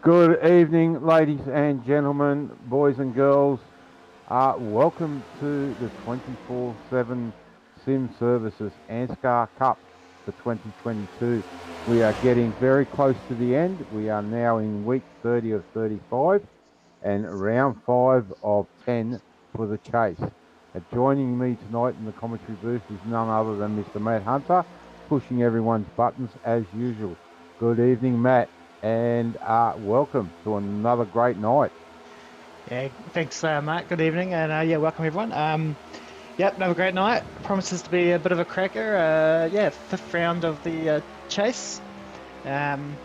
Good evening, ladies and gentlemen, boys and girls. Welcome to the 24/7 Sim Services ANZCAR Cup for 2022. We are getting very close to the end. We are now in week 30 of 35 and round 5 of 10 for the chase. Joining me tonight in the commentary booth is none other than Mr. Matt Hunter, pushing everyone's buttons as usual. Good evening, Matt, and welcome to another great night. Yeah, thanks, Mark. Good evening, and welcome everyone. Yep, another great night. Promises to be a bit of a cracker. Fifth round of the chase. Um,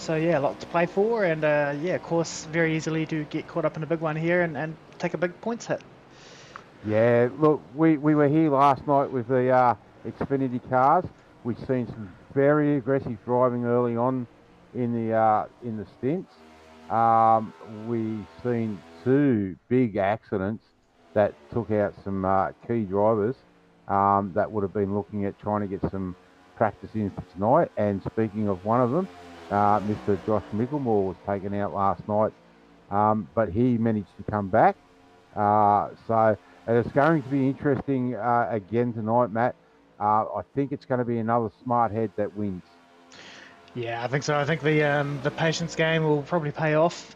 a lot to play for, and of course, very easily to get caught up in a big one here and take a big points hit. Yeah, look, we were here last night with the Xfinity cars. We've seen some very aggressive driving early on in the stints. We've seen two big accidents that took out some key drivers that would have been looking at trying to get some practice in for tonight. And speaking of one of them, Mr. Josh Micklemore was taken out last night, but he managed to come back. So it's going to be interesting again tonight, Matt. I think it's going to be another smart head that wins. Yeah, I think so. I think the patience game will probably pay off.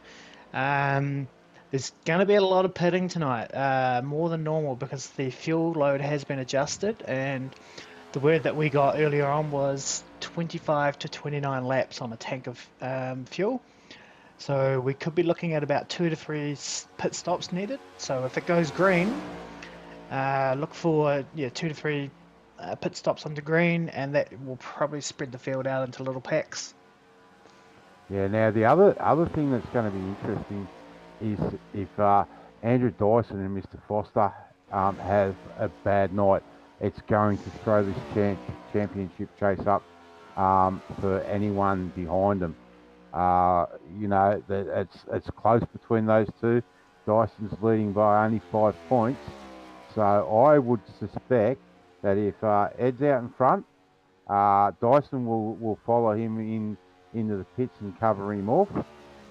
Um, there's going to be a lot of pitting tonight, more than normal, because the fuel load has been adjusted, and the word that we got earlier on was 25 to 29 laps on a tank of fuel. So we could be looking at about 2 to 3 pit stops needed. So if it goes green, look for 2 to 3 pit stops onto green, and that will probably spread the field out into little packs. Yeah. Now the other thing that's going to be interesting is if Andrew Dyson and Mr. Foster have a bad night, it's going to throw this championship chase up for anyone behind them. It's close between those two. Dyson's leading by only 5 points, so I would suspect that if Ed's out in front, Dyson will follow him into the pits and cover him off,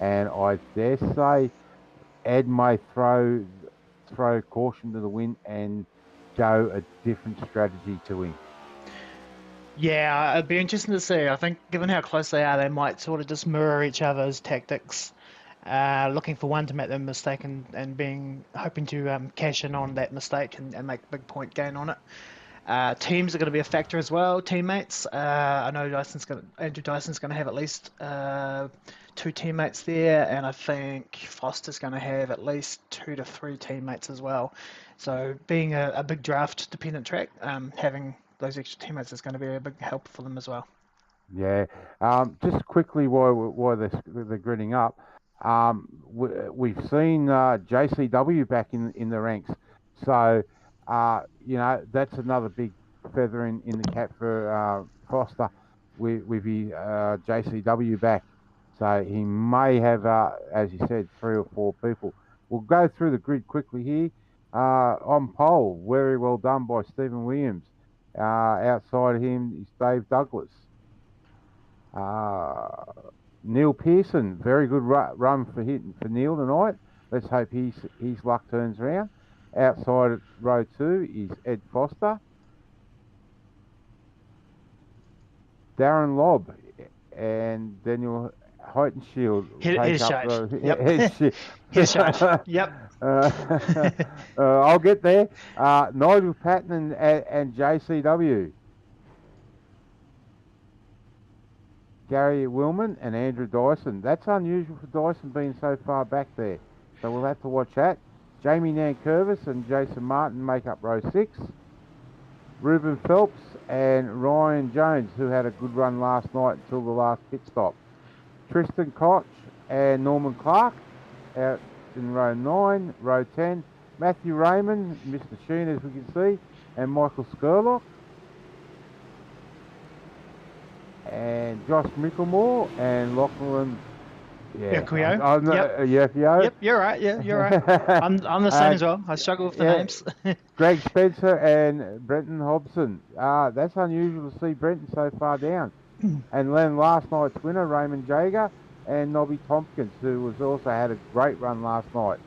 and I dare say Ed may throw caution to the wind and go a different strategy to him. Yeah, it'd be interesting to see. I think given how close they are, they might sort of just mirror each other's tactics, looking for one to make the mistake and hoping to cash in on that mistake and make a big point gain on it. Teams are going to be a factor as well. Teammates. I know Andrew Dyson's going to have at least 2 teammates there, and I think Foster's going to have at least 2 to 3 teammates as well. So being a big draft dependent track, having those extra teammates is going to be a big help for them as well. Yeah. Just quickly, why they're grinning up. We've seen JCW back in the ranks, so that's another big feather in the cap for Foster with his JCW back. So he may have, as you said, 3 or 4 people. We'll go through the grid quickly here. On pole, very well done by Stephen Williams. Outside him is Dave Douglas. Neil Pearson, very good run for Neil tonight. Let's hope his luck turns around. Outside row 2 is Ed Foster, Darren Lobb, and Daniel Heitenshield Here's shot. Yep. Here's shot. Yep. I'll get there. Nigel Patton and JCW. Gary Willman and Andrew Dyson. That's unusual for Dyson being so far back there. So we'll have to watch that. Jamie Nankervis and Jason Martin make up row 6. Ruben Phelps and Ryan Jones, who had a good run last night until the last pit stop. Tristan Koch and Norman Clark out in row 9. Row 10, Matthew Raymond, Mr. Sheen, as we can see, and Michael Skurlock. And Josh Micklemore and Lachlan. Yep, you're right. Yeah, you're right. I'm the same as well. I struggle with the names. Greg Spencer and Brenton Hobson. That's unusual to see Brenton so far down. And then last night's winner, Raymond Jager, and Nobby Tompkins, who was also had a great run last night.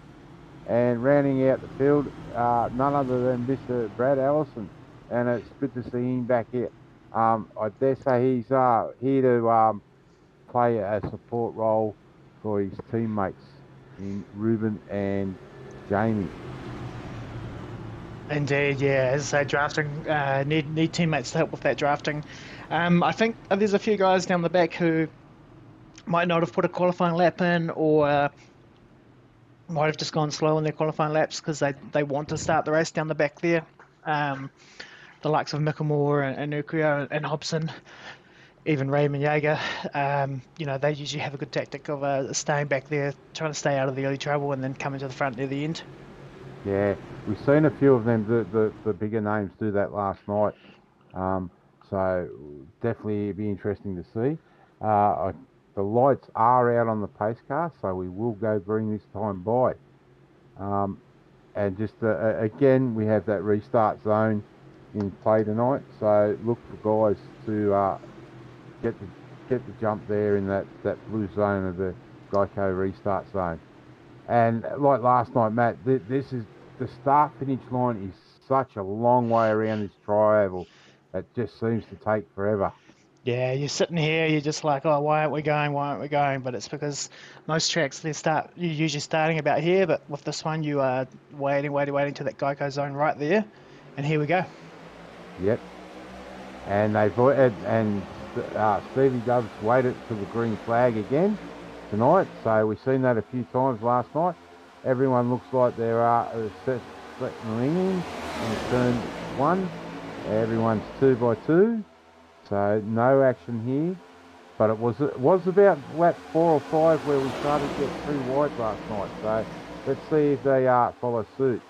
And rounding out the field, none other than Mr. Brad Allison, and it's good to see him back here. I dare say he's here to play a support role for his teammates in Ruben and Jamie. Indeed, yeah. As I say, drafting need teammates to help with that drafting. I think there's a few guys down the back who might not have put a qualifying lap in, or might have just gone slow in their qualifying laps because they want to start the race down the back there. Um, the likes of Mickelmore and Nuccio and Hobson, even Raymond Jaeger, they usually have a good tactic of staying back there, trying to stay out of the early trouble, and then coming to the front near the end. Yeah, we've seen a few of them, the bigger names, do that last night. So definitely it'd be interesting to see. The lights are out on the pace car, so we will go green this time by. And just again, we have that restart zone in play tonight, so look for guys to get the jump there in that blue zone of the Geico restart zone. And like last night, Matt, this is the start finish line is such a long way around this tri-oval. It just seems to take forever. Yeah, you're sitting here, you're just like, oh, why aren't we going? Why aren't we going? But it's because most tracks you're usually starting about here, but with this one, you are waiting to that Geico zone right there, and here we go. Yep. And Stevie Dove's waited for the green flag again tonight. So we've seen that a few times last night. Everyone looks like they're settling in turn one. Everyone's 2 by 2. So no action here. But it was about lap 4 or 5 where we started to get too wide last night. So let's see if they follow suit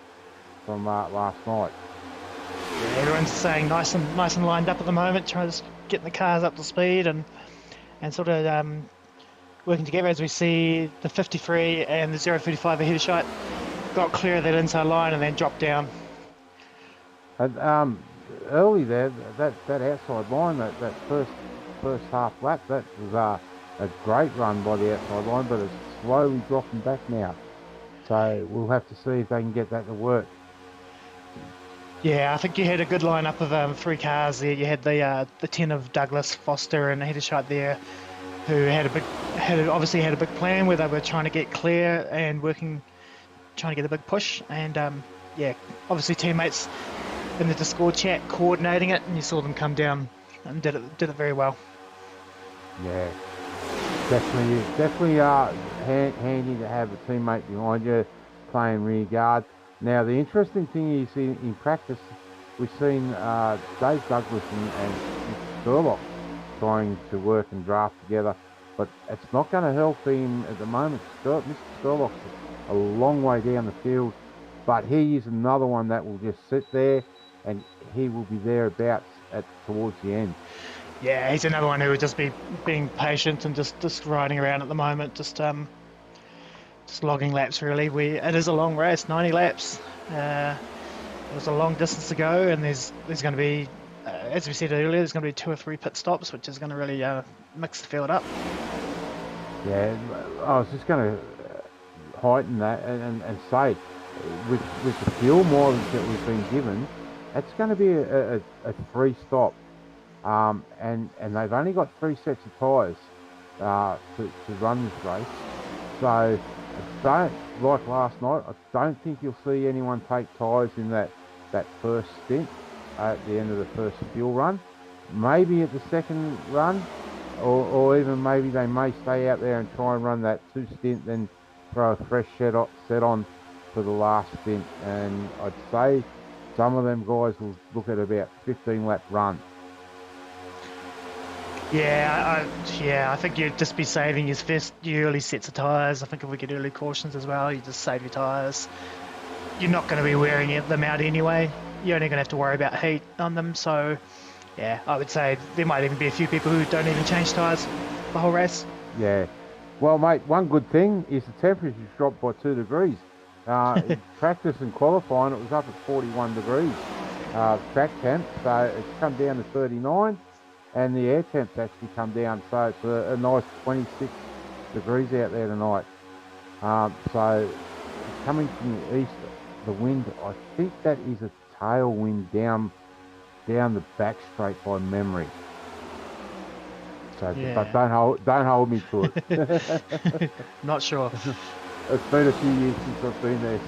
from last night. Yeah, everyone's saying nice and lined up at the moment, trying to get the cars up to speed and sort of working together as we see the 53 and the 035 ahead of shot got clear of that inside line and then dropped down. And early there, that outside line, that first half lap, that was a great run by the outside line, but it's slowly dropping back now. So we'll have to see if they can get that to work. Yeah, I think you had a good lineup of 3 cars there. You had the 10 of Douglas, Foster, and ahead of shot there, who obviously had a big plan where they were trying to get clear and trying to get a big push. And obviously teammates in the Discord chat coordinating it, and you saw them come down and did it very well. Yeah, definitely handy to have a teammate behind you playing rear guard. Now the interesting thing is in practice, we've seen Dave Douglas and Sherlock trying to work and draft together, but it's not going to help him at the moment. Mr. Sherlock's a long way down the field, but he is another one that will just sit there and he will be thereabouts towards the end. Yeah, he's another one who would just be being patient and just riding around at the moment, just logging laps really. It is a long race, 90 laps. There's a long distance to go, and there's going to be, as we said earlier, there's going to be 2 or 3 pit stops, which is going to really mix the field up. Yeah, I was just going to heighten that and say, with the fuel mileage that we've been given, it's going to be a 3 stop, and they've only got 3 sets of tyres to run this race. So like last night, I don't think you'll see anyone take tyres in that first stint at the end of the first fuel run. Maybe at the second run, or even maybe they may stay out there and try and run that 2 stint, then throw a fresh set on for the last stint. And I'd say some of them guys will look at about 15 lap run. Yeah, I think you'd just be saving your early sets of tyres. I think if we get early cautions as well, you just save your tyres. You're not going to be wearing them out anyway. You're only going to have to worry about heat on them. So, yeah, I would say there might even be a few people who don't even change tyres the whole race. Yeah. Well, mate, one good thing is the temperature's dropped by 2 degrees. In practice and qualifying, it was up at 41 degrees track temp, so it's come down to 39. And the air temp's actually come down, so it's a nice 26 degrees out there tonight. So coming from the east, the wind, I think that is a tailwind down the back straight by memory. So, Yeah. but don't hold me to it. Not sure. It's been a few years since I've been there,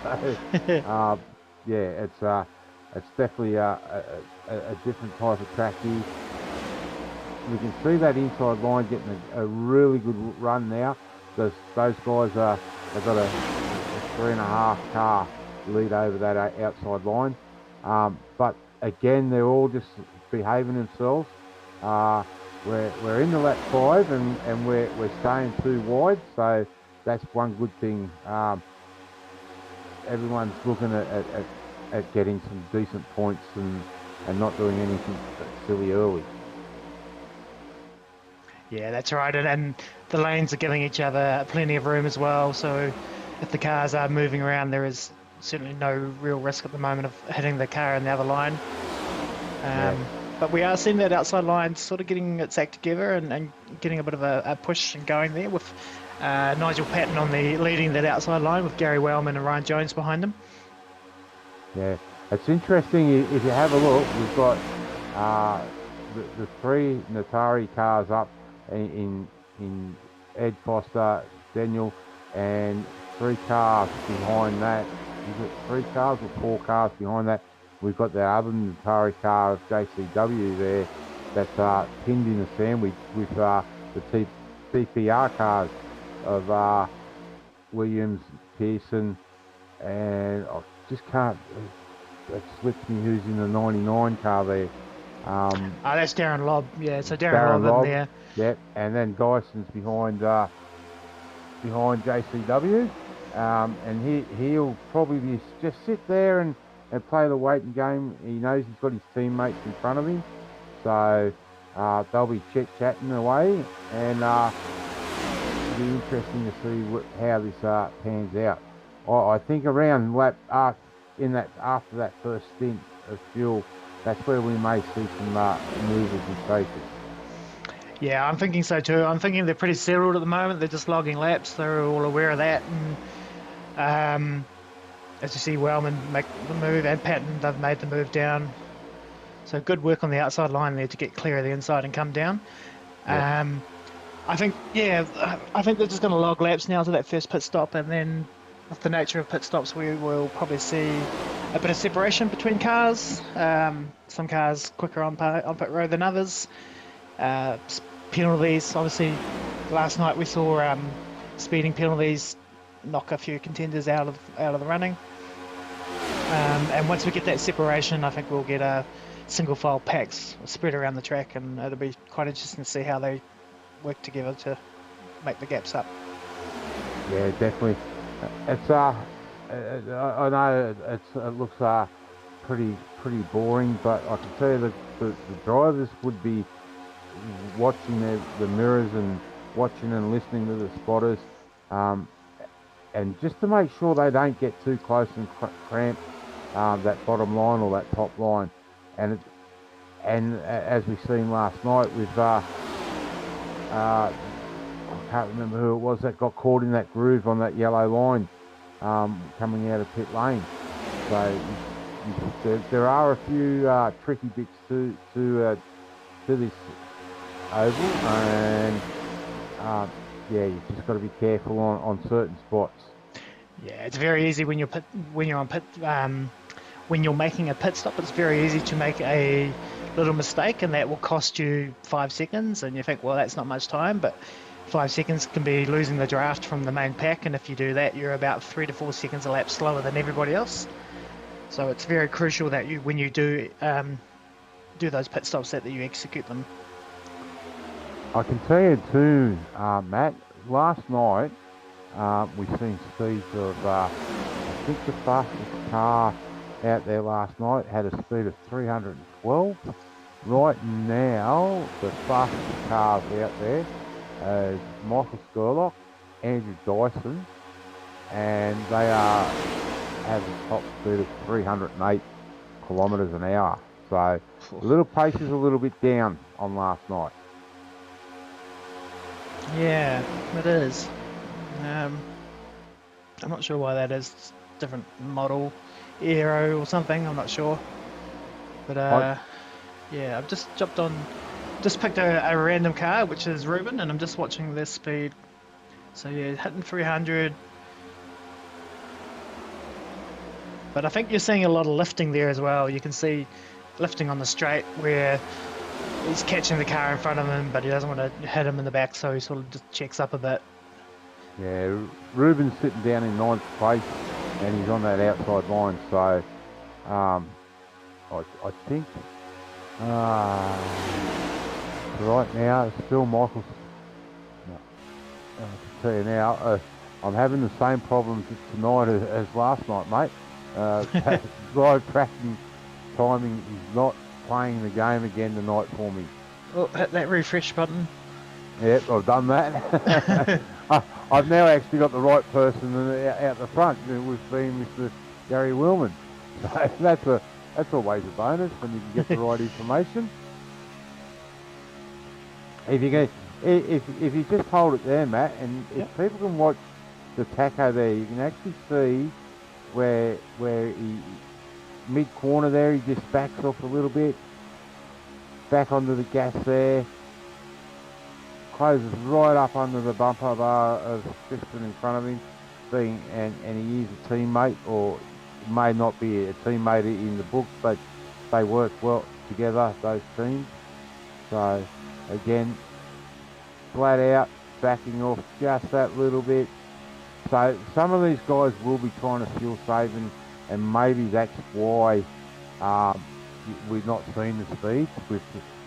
so yeah, it's definitely a different type of track here. We can see that inside line getting a really good run now. Those guys they've got a 3.5 car lead over that outside line. But again, they're all just behaving themselves. We're in the lap 5 and we're staying too wide, so that's one good thing. Everyone's looking at getting some decent points and not doing anything silly early. Yeah, that's right, and the lanes are giving each other plenty of room as well, so if the cars are moving around, there is certainly no real risk at the moment of hitting the car in the other line. But we are seeing that outside line sort of getting its act together and getting a bit of a push and going there with Nigel Patton leading that outside line with Gary Wellman and Ryan Jones behind him. Yeah, it's interesting. If you have a look, we've got the 3 Natari cars up in Ed Foster, Daniel, and 3 cars behind that. Is it 3 cars or 4 cars behind that? We've got the other Natari car of JCW there that's pinned in a sandwich with the TPR cars of Williams, Pearson, and I just can't. It slips me who's in the 99 car there. That's Darren Lobb. Yeah, so Darren Lobb in there. Yep, and then Dyson's behind JCW, and he'll probably just sit there and play the waiting game. He knows he's got his teammates in front of him, so they'll be chit-chatting away, and it'll be interesting to see how this pans out. I think around lap after that first stint of fuel, that's where we may see some movers and shakers. Yeah, I'm thinking so too. I'm thinking they're pretty settled at the moment. They're just logging laps. They're all aware of that. And as you see, Wellman make the move and Patton, they've made the move down. So good work on the outside line there to get clear of the inside and come down. Yeah. I think they're just going to log laps now to that first pit stop, and then with the nature of pit stops, we will probably see a bit of separation between cars. Some cars quicker on pit road than others. Penalties, obviously, last night we saw speeding penalties knock a few contenders out of the running. And once we get that separation, I think we'll get a single file packs spread around the track, and it'll be quite interesting to see how they work together to make the gaps up. Yeah, definitely. It's I know it looks pretty boring, but I can tell you the drivers would be watching the mirrors and watching and listening to the spotters, and just to make sure they don't get too close and cramp that bottom line or that top line, and as we seen last night with I can't remember who it was that got caught in that groove on that yellow line coming out of pit lane. So there are a few tricky bits to this oval, and you've just got to be careful on certain spots. Yeah, it's very easy when you're making a pit stop. It's very easy to make a little mistake, and that will cost you 5 seconds. And you think, well, that's not much time, but 5 seconds can be losing the draft from the main pack. And if you do that, you're about 3 to 4 seconds a lap slower than everybody else. So it's very crucial that when you do those pit stops, that you execute them. I can tell you too, Matt, last night we've seen speeds of, I think the fastest car out there last night had a speed of 312. Right now, the fastest cars out there is Michael Skurlock, Andrew Dyson, and they have a top speed of 308 kilometres an hour. So the little pace is a little bit down on last night. Yeah, it is. I'm not sure why that is. Different model, aero or something. I'm not sure. But yeah, I've just jumped on, just picked a random car, which is Ruben, and I'm just watching their speed. So yeah, hitting 300. But I think you're seeing a lot of lifting there as well. You can see lifting on the straight where he's catching the car in front of him, but he doesn't want to hit him in the back, so he sort of just checks up a bit. Yeah, Ruben's sitting down in ninth place, and he's on that outside line. So, I think right now, Phil Michaels. No, I can tell you now, I'm having the same problems tonight as last night, mate. Drive tracking timing is not playing the game again tonight for me. Oh, hit that refresh button. Yep, I've done that. I've now actually got the right person out the front, with being Mr. Gary Willman. So that's always a bonus when you can get the right information. If you just hold it there, Matt, and if people can watch the tacho there, you can actually see where he mid corner there, he just backs off a little bit, back onto the gas there, closes right up under the bumper bar of Tristan in front of him, and he is a teammate, or may not be a teammate in the book, but they work well together, those teams. So again, flat out backing off just that little bit. So some of these guys will be trying to fuel save, and maybe that's why we've not seen the speeds with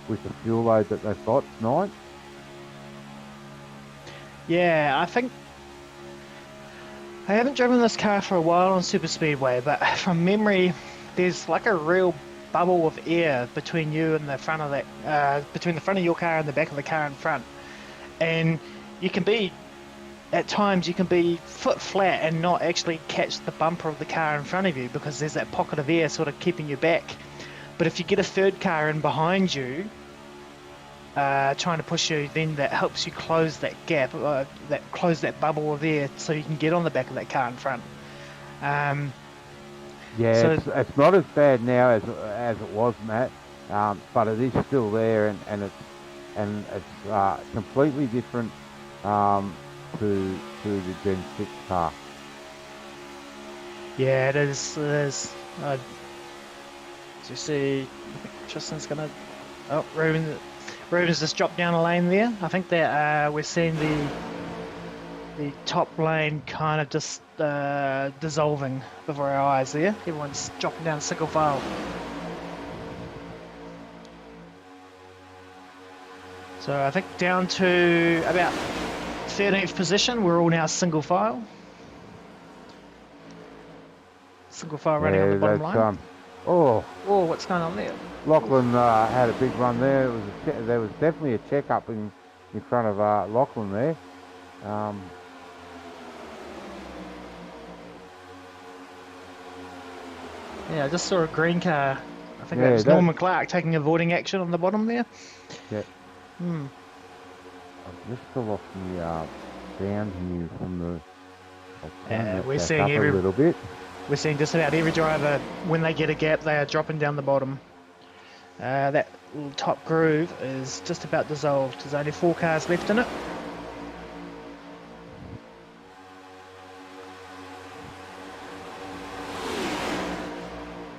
the fuel load that they've got tonight. Yeah, I think I haven't driven this car for a while on Super Speedway, but from memory, there's like a real bubble of air between you and the front of that, between the front of your car and the back of the car in front, and you can be, at times you can be foot flat and not actually catch the bumper of the car in front of you because there's that pocket of air sort of keeping you back. But if you get a third car in behind you, trying to push you, then that helps you close that gap, close that bubble of air, so you can get on the back of that car in front. Yeah, so it's not as bad now as it was, Matt, but it is still there, and it's completely different to the Gen 6 car. Yeah, it is. It is. As you see, I think Tristan's gonna. Oh, Ruben's just dropped down a lane there. I think that we're seeing the top lane kind of just dissolving before our eyes there. Everyone's dropping down single file. So I think down to about 13th position, we're all now single file. Single file running on the bottom line. Oh, what's going on there? Lachlan had a big run there. There was definitely a check-up in front of Lachlan there. Yeah, I just saw a green car. I think that was Norman Clark taking avoiding action on the bottom there. Yeah. I'm just still off the down here from the. We're seeing a little bit. We're seeing just about every driver, when they get a gap, they are dropping down the bottom. That little top groove is just about dissolved. There's only 4 cars left in it.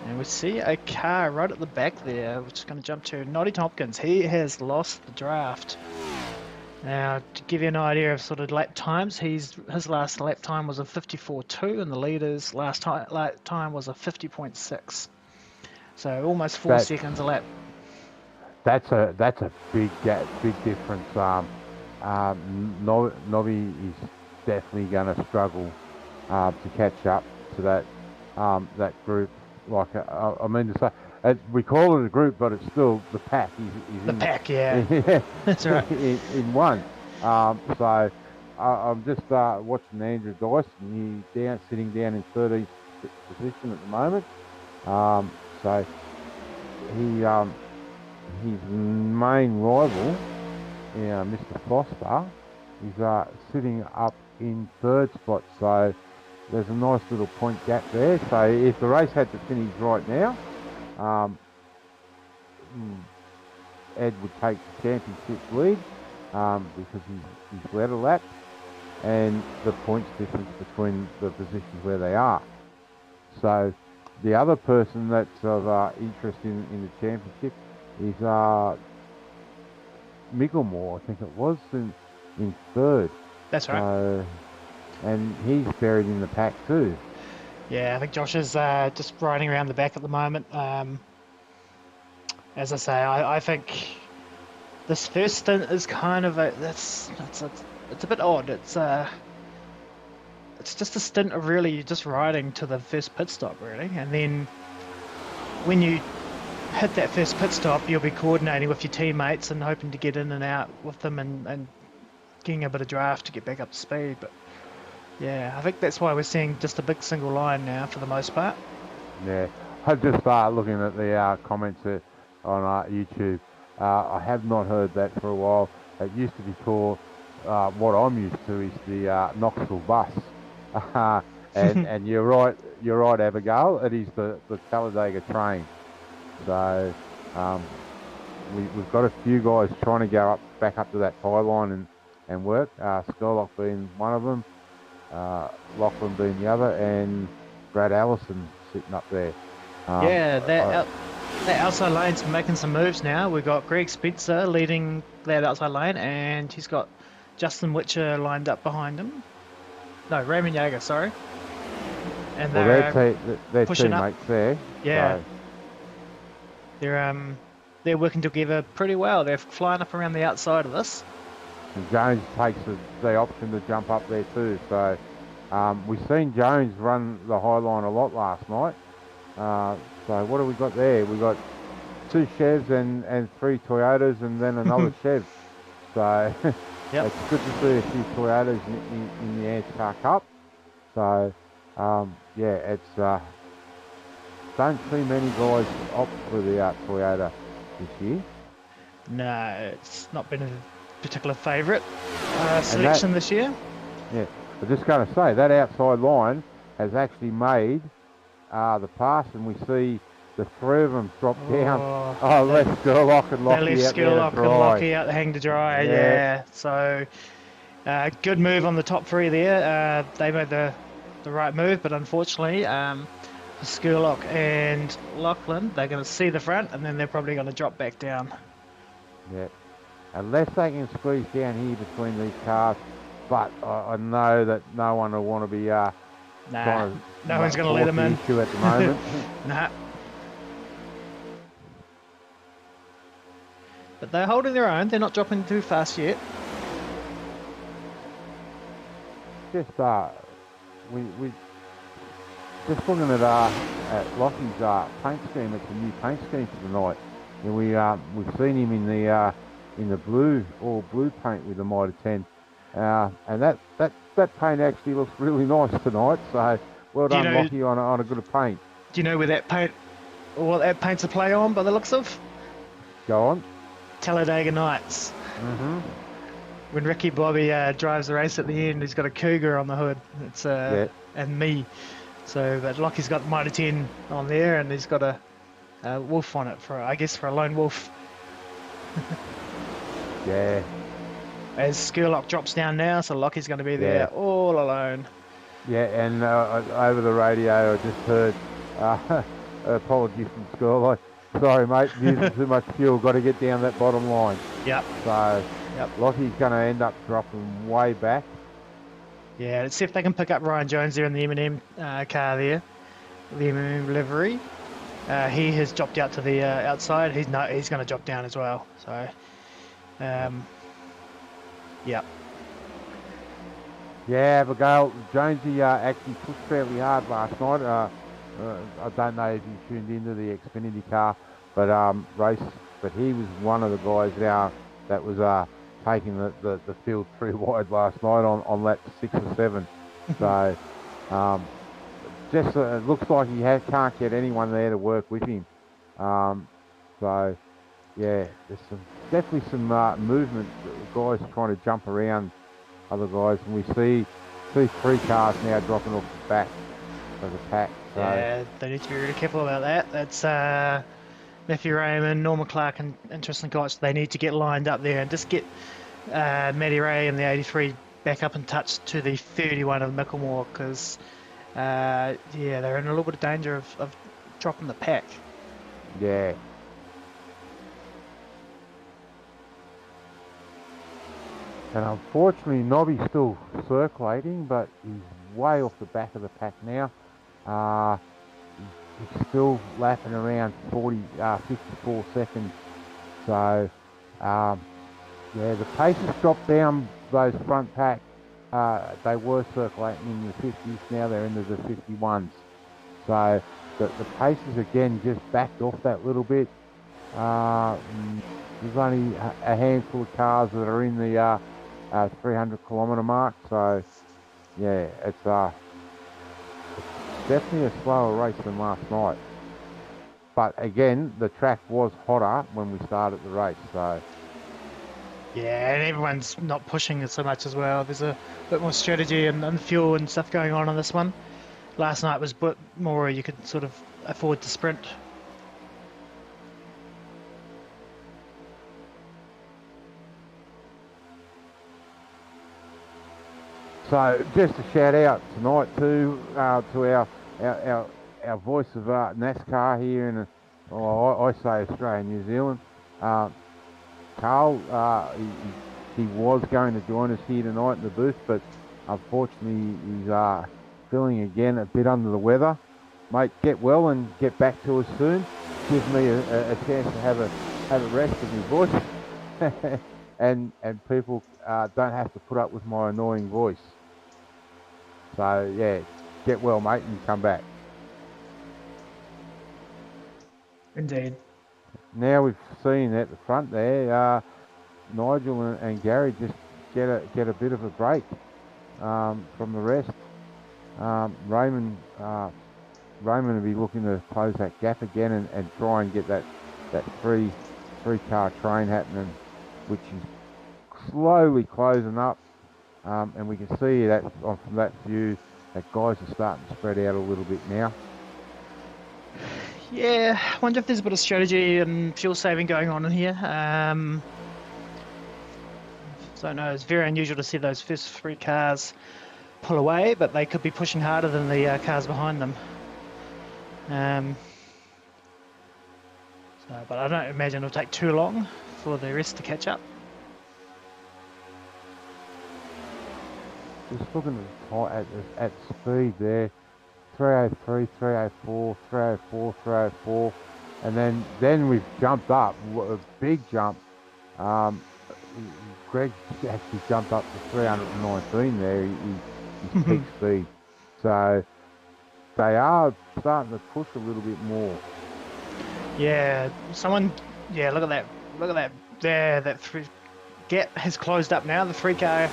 And we see a car right at the back there, which is going to jump to Noddy Tompkins. He has lost the draft. Now, to give you an idea of sort of lap times, his last lap time was a 54.2, and the leader's last lap time was a 50.6. So almost 4 seconds a lap. That's a big gap, big difference. Nobby is definitely going to struggle to catch up to that group. Like I mean to say, we call it a group, but it's still the pack. The pack, yeah. That's right. In one. So I'm just watching Andrew Dyson. He's sitting down in 13th position at the moment. So his main rival, Mr. Foster, is sitting up in third spot. So there's a nice little point gap there. So if the race had to finish right now, Ed would take the championship lead because he's led a lap, and the points difference between the positions where they are. So the other person that's of interest in the championship is Micklemore, I think it was, in third. That's right. So, and he's buried in the pack too. Yeah, I think Josh is just riding around the back at the moment. As I say, I think this first stint is kind of it's a bit odd. It's just a stint of really just riding to the first pit stop, really, and then when you hit that first pit stop, you'll be coordinating with your teammates and hoping to get in and out with them and getting a bit of draft to get back up to speed. But yeah, I think that's why we're seeing just a big single line now for the most part. Yeah, I just started looking at the comments on YouTube. I have not heard that for a while. It used to be called, what I'm used to is the Knoxville bus. And you're right, Abigail. It is the Talladega train. So we've got a few guys trying to go back up to that pylon and work. Skylock being one of them, Lachlan being the other, and Brad Allison sitting up there. Yeah, that outside lane's making some moves now. We've got Greg Spencer leading that outside lane, and he's got Justin Witcher lined up behind him. No, Raymond Jaeger, sorry. And they're pushing teammates up there. Yeah. So. They're working together pretty well. They're flying up around the outside of this. And Jones takes the option to jump up there too. So we've seen Jones run the high line a lot last night. So what have we got there? We got 2 Chevs and 3 Toyotas, and then another Chev. So Yep. it's good to see a few Toyotas in the ANZCAR Cup. So yeah, it's don't see many guys opt for the Toyota this year. No, it's not been a particular favourite selection this year. Yeah, I'm just going to say that outside line has actually made the pass, and we see the 3 of them drop down. Left Skurlock and Lockie they left out there to Skurlock and dry. Lockie out to hang to dry. Yeah. So good move on the top 3 there. They made the right move, but unfortunately, Skurlock and Lachlan, they're going to see the front, and then they're probably going to drop back down. Yeah, unless they can squeeze down here between these cars, but I know that no one will want to be no one's going to let them in. Issue at the moment. Nah. But they're holding their own. They're not dropping too fast yet. Just we just looking at Lockie's paint scheme. It's a new paint scheme for the night. And we've seen him in the blue, all blue paint with the Mitre 10, and that paint actually looks really nice tonight. So well done, Lockie, on a good paint. Do you know where that paint, or what that paint's a play on by the looks of? Go on. Talladega Nights. Mm-hmm. When Ricky Bobby drives the race at the end, he's got a cougar on the hood. It's and me. So, but Lockie's got Mitre 10 on there, and he's got a wolf on it for a lone wolf. Yeah. As Skurlock drops down now, so Lockie's going to be there all alone. Yeah, and over the radio I just heard apology from Skurlock. Sorry, mate, using too much fuel. Got to get down that bottom line. Yep. So, Lockie's going to end up dropping way back. Yeah, let's see if they can pick up Ryan Jones there in the M&M car there, the M&M livery. He has dropped out to the outside. He's going to drop down as well. So, yeah. Yeah, Abigail, Jonesy actually pushed fairly hard last night. I don't know if you tuned into the Xfinity car, but he was one of the guys now that was taking the field 3 wide last night on lap 6 or 7. So just it looks like he can't get anyone there to work with him. So yeah, there's definitely some movement, guys trying to jump around other guys, and we see 3 cars now dropping off the back of the pack. So Yeah, they need to be really careful about that. That's Matthew Raymond, Norman Clark, and Tristan Koch. They need to get lined up there and just get Matty Ray and the 83 back up and touch to the 31 of Micklemore, because yeah, they're in a little bit of danger of dropping the pack. yeah. And unfortunately, Nobby's still circulating, but he's way off the back of the pack now. He's still lapping around 54 seconds. So, yeah, the pace has dropped down those front pack. They were circulating in the 50s, now they're into the 51s. So, the pace is again just backed off that little bit. There's only a handful of cars that are in the 300 kilometre mark, so yeah, it's definitely a slower race than last night. But again, the track was hotter when we started the race, so yeah, and everyone's not pushing it so much as well. There's a bit more strategy and fuel and stuff going on this one. Last night was a bit more you could sort of afford to sprint. So just a shout out tonight to our voice of NASCAR here in, I say Australia, New Zealand. Carl, he was going to join us here tonight in the booth, but unfortunately he's feeling again a bit under the weather. Mate, get well and get back to us soon. Give me a chance to have a rest of your voice, and people don't have to put up with my annoying voice. So yeah, get well, mate, and come back. Indeed. Now we've seen at the front there, Nigel and Gary just get a bit of a break from the rest. Raymond will be looking to close that gap again and try and get that three car train happening, which is slowly closing up. And we can see that from that view that guys are starting to spread out a little bit now. Yeah, I wonder if there's a bit of strategy and fuel saving going on in here. Don't know, it's very unusual to see those first 3 cars pull away, but they could be pushing harder than the cars behind them. But I don't imagine it'll take too long for the rest to catch up. Just looking at speed there, 303, 304, 304, 304, and then we've jumped up, a big jump. Greg actually jumped up to 319 there, his peak speed. So they are starting to push a little bit more. Yeah, look at that there, that gap has closed up now. The 3 car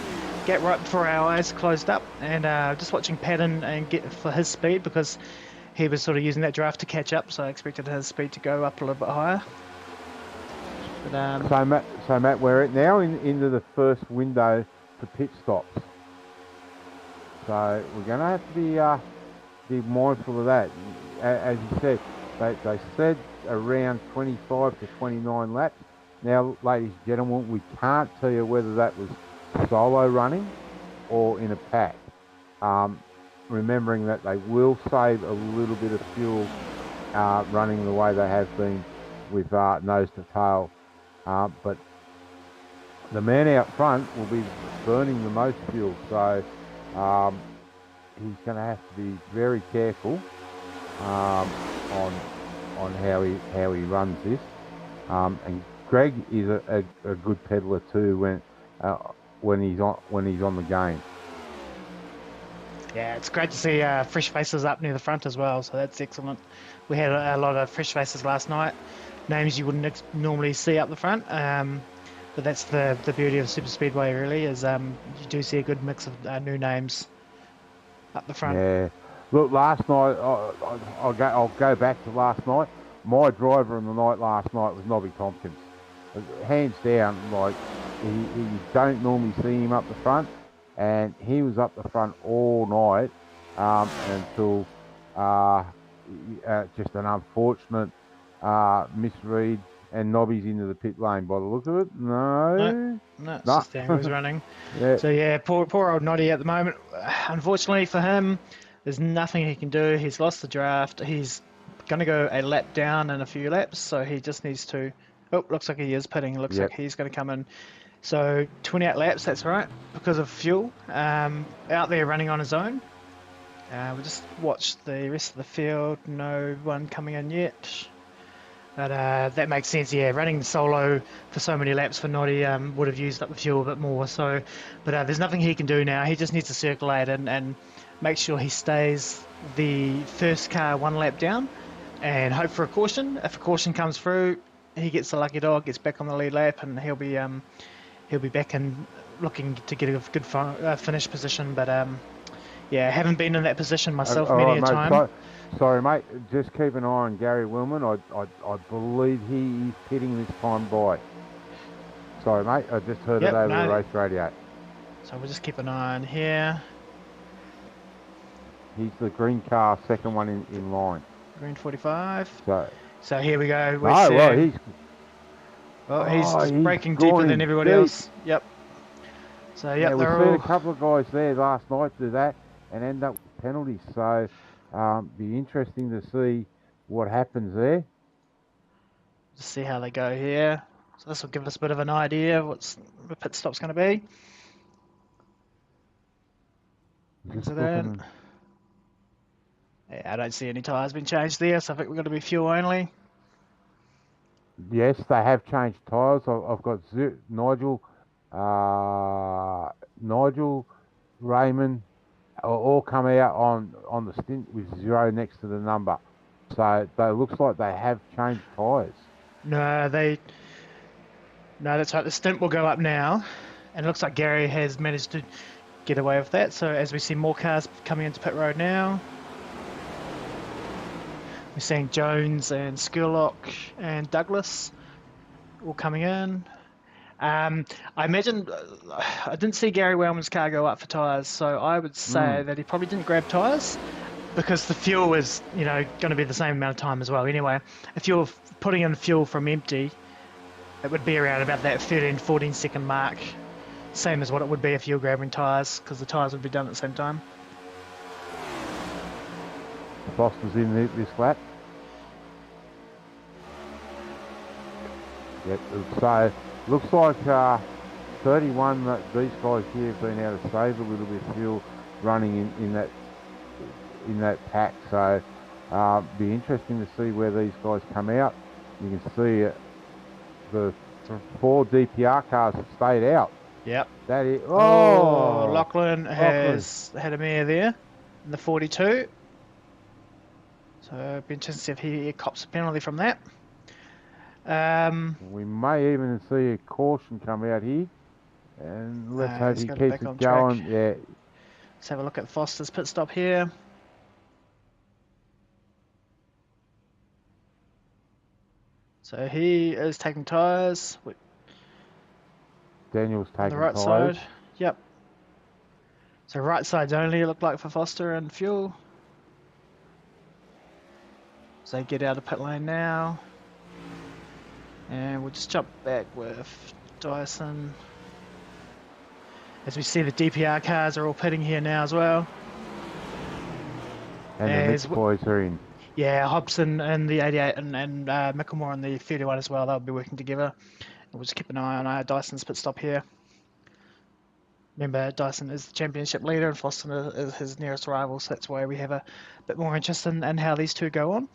gap right before our eyes closed up, and just watching Patton and get for his speed, because he was sort of using that draft to catch up, so I expected his speed to go up a little bit higher. But, so Matt, we're now into the first window for pit stops. So we're going to have to be mindful of that. As you said, they said around 25 to 29 laps. Now, ladies and gentlemen, we can't tell you whether that was solo running or in a pack. Remembering that they will save a little bit of fuel running the way they have been with nose to tail. But the man out front will be burning the most fuel, so he's going to have to be very careful on how he runs this. And Greg is a good peddler too when he's on the game. yeah, it's great to see fresh faces up near the front as well, so that's excellent. We had a lot of fresh faces last night, names you wouldn't normally see up the front, but that's the beauty of Super Speedway really, is you do see a good mix of new names up the front. Yeah, look, last night I'll go back to last night. My driver in the night last night was Nobby Tompkins, hands down. Like you don't normally see him up the front, and he was up the front all night until just an unfortunate misread and Nobby's into the pit lane by the look of it. No, it's just Dangle's running. Yeah. So yeah, poor old Noddy at the moment. Unfortunately for him, there's nothing he can do. He's lost the draft. He's going to go a lap down in a few laps, so he just needs to... Oh, looks like he is pitting. Looks like he's going to come in. So 28 laps, that's right, because of fuel. Out there running on his own. We'll just watch the rest of the field. No one coming in yet. But that makes sense, yeah. Running solo for so many laps for Noddy would have used up the fuel a bit more. So, but there's nothing he can do now. He just needs to circulate and make sure he stays the first car 1 lap down and hope for a caution. If a caution comes through, he gets the lucky dog, gets back on the lead lap, and he'll be back and looking to get a good finish position. But yeah, haven't been in that position myself many a time. Sorry, mate. Just keep an eye on Gary Willman. I believe he is pitting this time by. Sorry, mate. I just heard it over the race radio. So we'll just keep an eye on here. He's the green car, second one in line. Green 45. So here we go. He's braking deeper than everybody else. Yep. So yeah, we've seen a couple of guys there last night do that and end up with penalties. So be interesting to see what happens there. Just see how they go here. So this will give us a bit of an idea of what the pit stop's going to be. Yeah, I don't see any tyres being changed there, so I think we're going to be fuel only. Yes, they have changed tyres. I've got Nigel, Raymond, all come out on the stint with 0 next to the number. So it looks like they have changed tyres. No, that's right. The stint will go up now, and it looks like Gary has managed to get away with that. So as we see more cars coming into pit road now, we're seeing Jones and Skurlock and Douglas all coming in. I imagine I didn't see Gary Wellman's car go up for tyres, so I would say that he probably didn't grab tyres because the fuel is, going to be the same amount of time as well. Anyway, if you're putting in fuel from empty, it would be around about that 13-14 second mark, same as what it would be if you were grabbing tyres, because the tyres would be done at the same time. Foster's in this lap. Yep, so looks like 31 that these guys here have been able to save a little bit of fuel running in that pack. So be interesting to see where these guys come out. You can see the 4 DPR cars have stayed out. Yep. That is. Lachlan has had a mare there in the 42. So it'll be interesting to see if he cops a penalty from that. We may even see a caution come out here, and let's hope he keeps it going. Yeah. Let's have a look at Foster's pit stop here. So he is taking tyres. Daniel's taking the right tyres. Side. Yep. So right sides only, it looked like, for Foster and fuel. So get out of pit lane now. And we'll just jump back with Dyson. As we see, the DPR cars are all pitting here now as well. And the mixed boys are in. Yeah, Hobson and the 88 and Micklemore and the 31 as well. They'll be working together. And we'll just keep an eye on Dyson's pit stop here. Remember, Dyson is the championship leader and Foster is his nearest rival, so that's why we have a bit more interest in how these two go on.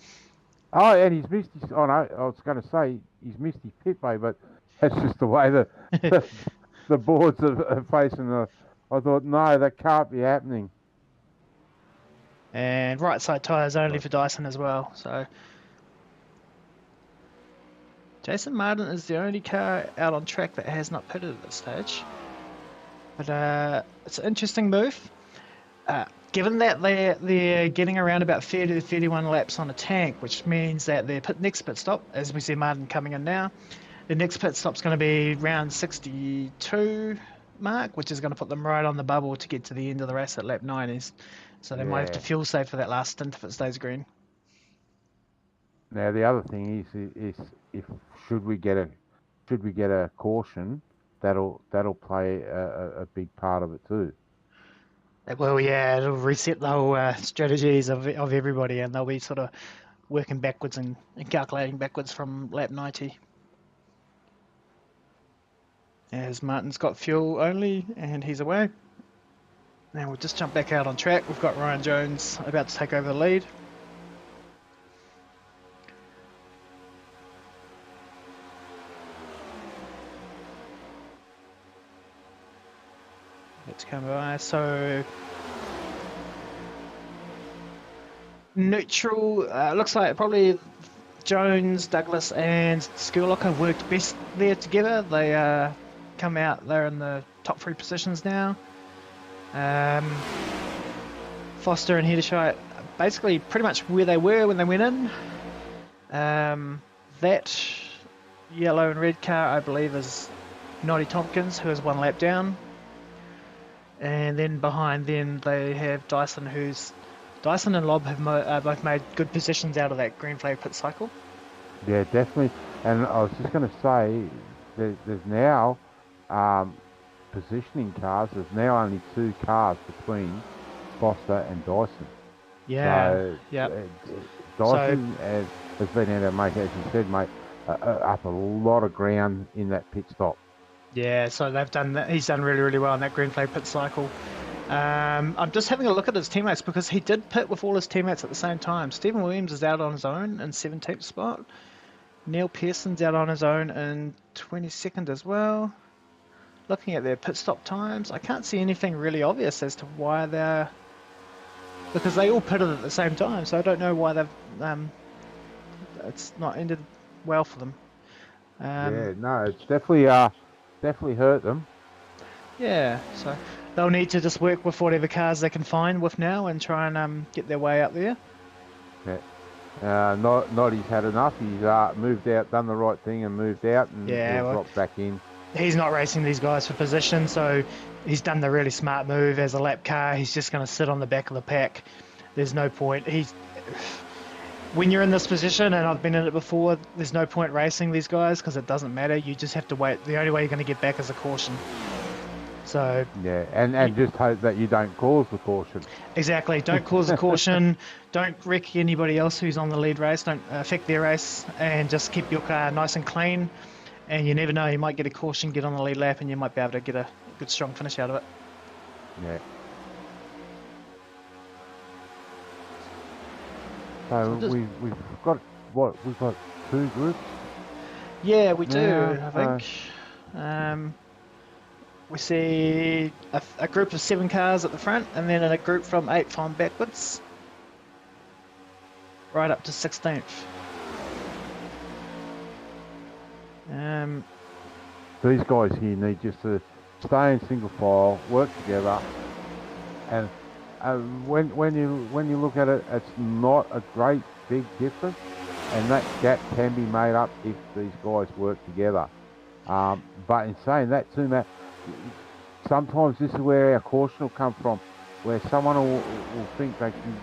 Oh, and he's missed his... Oh, no, I was going to say he's missed his pit bay, but that's just the way the boards are facing the... I thought, no, that can't be happening. And right side tyres only for Dyson as well, so... Jason Martin is the only car out on track that has not pitted at this stage. But it's an interesting move. Given that they're getting around about 30 to 31 laps on a tank, which means that their next pit stop, as we see Martin coming in now, the next pit stop's going to be round 62, mark, which is going to put them right on the bubble to get to the end of the race at lap 90s. So they might have to Yeah. fuel save for that last stint if it stays green. Now the other thing is if should we get a caution, that'll play a big part of it too. Well, yeah, it'll reset the whole strategies of everybody, and they'll be sort of working backwards and calculating backwards from lap 90. As Martin's got fuel only, and he's away. Now we'll just jump back out on track. We've got Ryan Jones about to take over the lead. Let's come by. So neutral. Looks like probably Jones, Douglas, and Skurlocker worked best there together. They come out. They're in the top 3 positions now. Foster and Hedershite basically pretty much where they were when they went in. That yellow and red car, I believe, is Noddy Tompkins, who is 1 lap down. And then behind them they have Dyson, Dyson and Lob have both made good positions out of that green flag pit cycle. Yeah, definitely. And I was just going to say, there's now positioning cars. There's now only 2 cars between Foster and Dyson. Yeah. So, Yep. Dyson has been able to make, as you said, mate, up a lot of ground in that pit stop. Yeah, so they've done that. He's done really, really well in that green flag pit cycle. I'm just having a look at his teammates because he did pit with all his teammates at the same time. Stephen Williams is out on his own in 17th spot. Neil Pearson's out on his own in 22nd as well. Looking at their pit stop times, I can't see anything really obvious as to why they're... Because they all pitted at the same time, so I don't know why they've... it's not ended well for them. Yeah, no, it's definitely hurt them. Yeah, so they'll need to just work with whatever cars they can find with now and try and get their way up there. Yeah. Noddy's had enough. He's moved out, done the right thing and moved out, and dropped back in. He's not racing these guys for position, so he's done the really smart move as a lap car. He's just going to sit on the back of the pack. There's no point. When you're in this position, and I've been in it before, there's no point racing these guys because it doesn't matter. You just have to wait. The only way you're going to get back is a caution. So yeah, and just hope that you don't cause the caution. Exactly. Don't cause a caution. Don't wreck anybody else who's on the lead race. Don't affect their race, and just keep your car nice and clean. And you never know, you might get a caution, get on the lead lap, and you might be able to get a good strong finish out of it. Yeah. So we've got what? We've got 2 groups. Yeah, we do. Yeah, I think we see a group of 7 cars at the front, and then a group from 8th on backwards, right up to 16th. These guys here need just to stay in single file, work together, and when you look at it, it's not a great big difference, and that gap can be made up if these guys work together. But in saying that too, Matt, sometimes this is where our caution will come from, where someone will think they can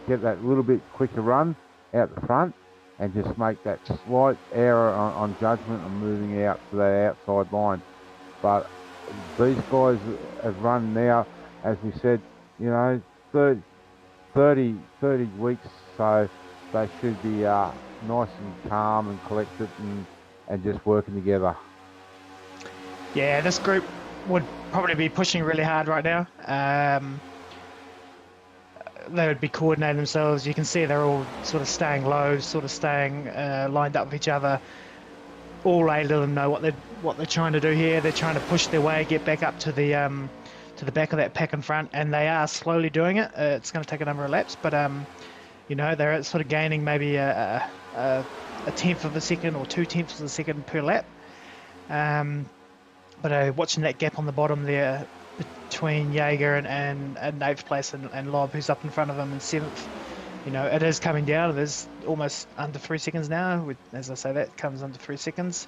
get that little bit quicker run out the front and just make that slight error on judgment and moving out to that outside line. But these guys have run now, as we said, 30 weeks, so they should be nice and calm and collected and just working together. Yeah, this group would probably be pushing really hard right now. They would be coordinating themselves. You can see they're all sort of staying low, sort of staying lined up with each other. All 8 of them know what they're trying to do here. They're trying to push their way, get back up to the back of that pack in front, and they are slowly doing it. It's going to take a number of laps, but they're sort of gaining maybe a 1/10 of a second or 2/10 of a second per lap. But watching that gap on the bottom there between Jaeger and 8th place and Lob, who's up in front of him in 7th, it is coming down. It is almost under 3 seconds now. As I say, that comes under 3 seconds.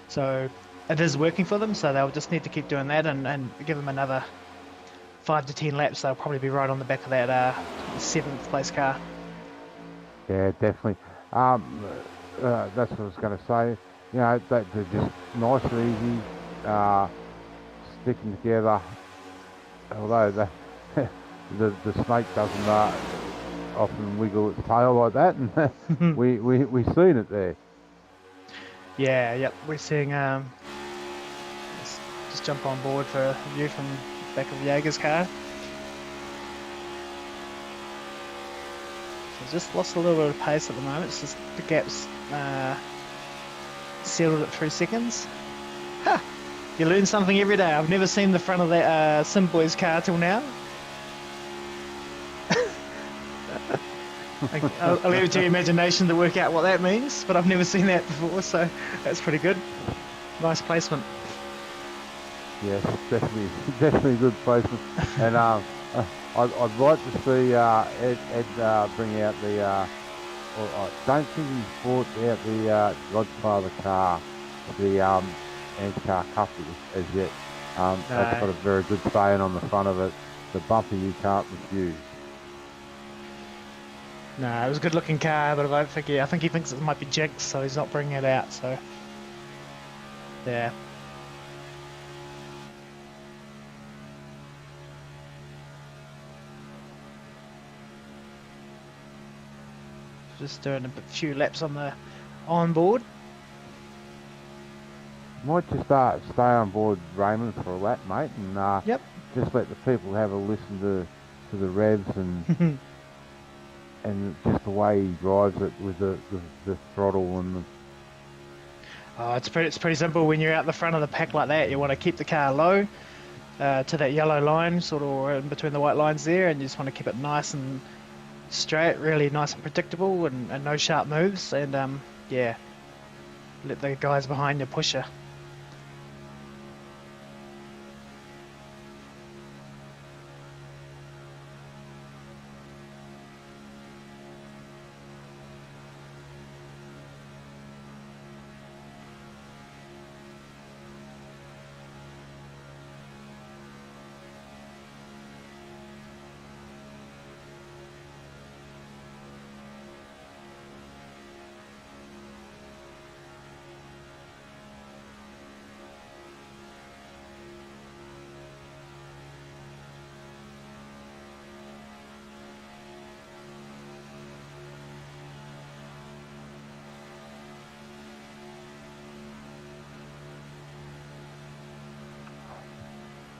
So it is working for them, so they'll just need to keep doing that and give them another 5 to 10 laps. They'll probably be right on the back of that 7th place car. Yeah, definitely. That's what I was going to say. You know, they're just nice and easy, sticking together. Although the snake doesn't often wiggle its tail like that, and we seen it there. Yeah, yep. We're seeing. Let's just jump on board for a view from the back of Jaeger's car. So just lost a little bit of pace at the moment. It's just the gaps settled at 3 seconds. Ha! You learn something every day. I've never seen the front of that Simboy's car till now. I'll leave it to your imagination to work out what that means, but I've never seen that before, so that's pretty good. Nice placement. Yes, definitely good placement. And I'd like to see Ed bring out the. I don't think he's brought out the Godfather car, the ANZCAR Cup as yet. That's got a very good saying on the front of it. The bumper you can't refuse. No, it was a good looking car, but I think he thinks it might be jinx, so he's not bringing it out, so yeah. Just doing a few laps on the onboard. Might just stay on board Raymond for a lap, mate, and Yep. just let the people have a listen to the revs and and just the way he drives it with the throttle and the... Oh, it's pretty simple. When you're out the front of the pack like that, you want to keep the car low to that yellow line, sort of in between the white lines there, and you just want to keep it nice and straight, really nice and predictable, and no sharp moves, and yeah, let the guys behind you push you.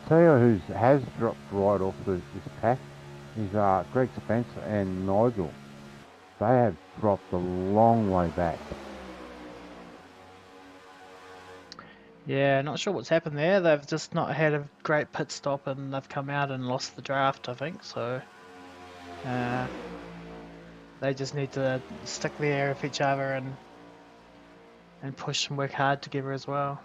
Tell you who has dropped right off this pack is Greg Spencer and Nigel. They have dropped a long way back. Yeah, not sure what's happened there. They've just not had a great pit stop, and they've come out and lost the draft, I think. So they just need to stick there with each other and push and work hard together as well.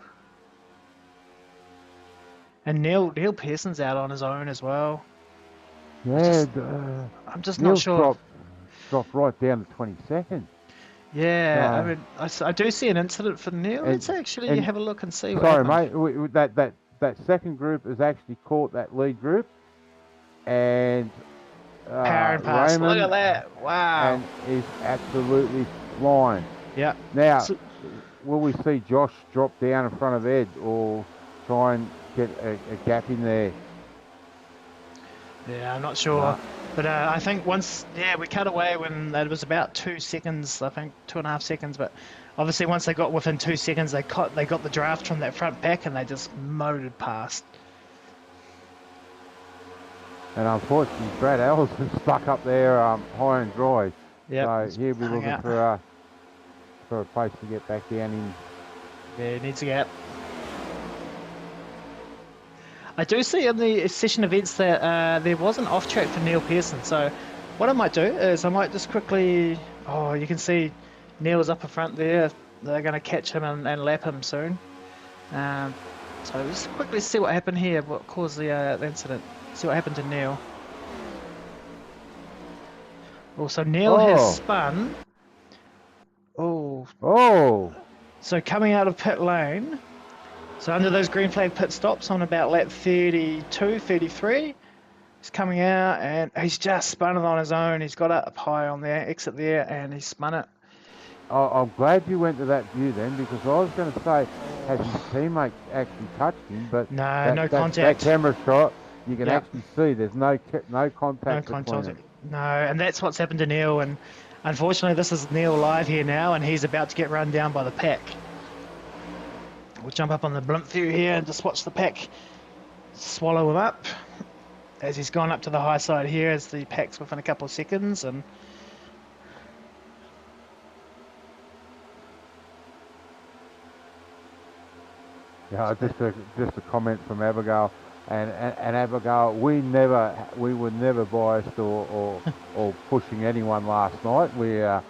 And Neil Pearson's out on his own as well. Yeah, I'm just Neil's not sure. Dropped right down to 22nd. Yeah, I mean, I do see an incident for Neil. Let's actually have a look and see what happened. Sorry, mate. That second group has actually caught that lead group, and Power and pass. Raymond, Look at that! Wow. And is absolutely flying. Yeah. Now, will we see Josh drop down in front of Ed, or try and get a gap in there? Yeah, I'm not sure. No. But I think once, we cut away when it was about 2 seconds, I think 2.5 seconds. But obviously once they got within 2 seconds, they got the draft from that front pack and they just motored past. And unfortunately, Brad Ellison stuck up there high and dry. Yeah. So he'll be looking for a place to get back down in. Yeah, he needs a gap. I do see in the session events that there was an off track for Neil Pearson. So what I might do is I might just quickly... Oh, you can see Neil's up in front there. They're going to catch him and lap him soon. So let's quickly see what happened here, what caused the incident. See what happened to Neil. Oh, so Neil has spun. Oh. Oh. So coming out of pit lane, So under those green flag pit stops on about lap 32, 33, he's coming out and he's just spun it on his own. He's got up high on the exit there and he spun it. I'm glad you went to that view then, because I was going to say, has his teammate actually touched him? But No, no that contact. camera shot, you can Yep. actually see there's no No contact between contact. them. No, and that's what's happened to Neil. And unfortunately, this is Neil live here now, and he's about to get run down by the pack. We'll jump up on the blimp view here and just watch the pack swallow him up as he's gone up to the high side here as the pack's within a couple of seconds. And Yeah, just a comment from Abigail, and Abigail, we were never biased or pushing anyone last night. We are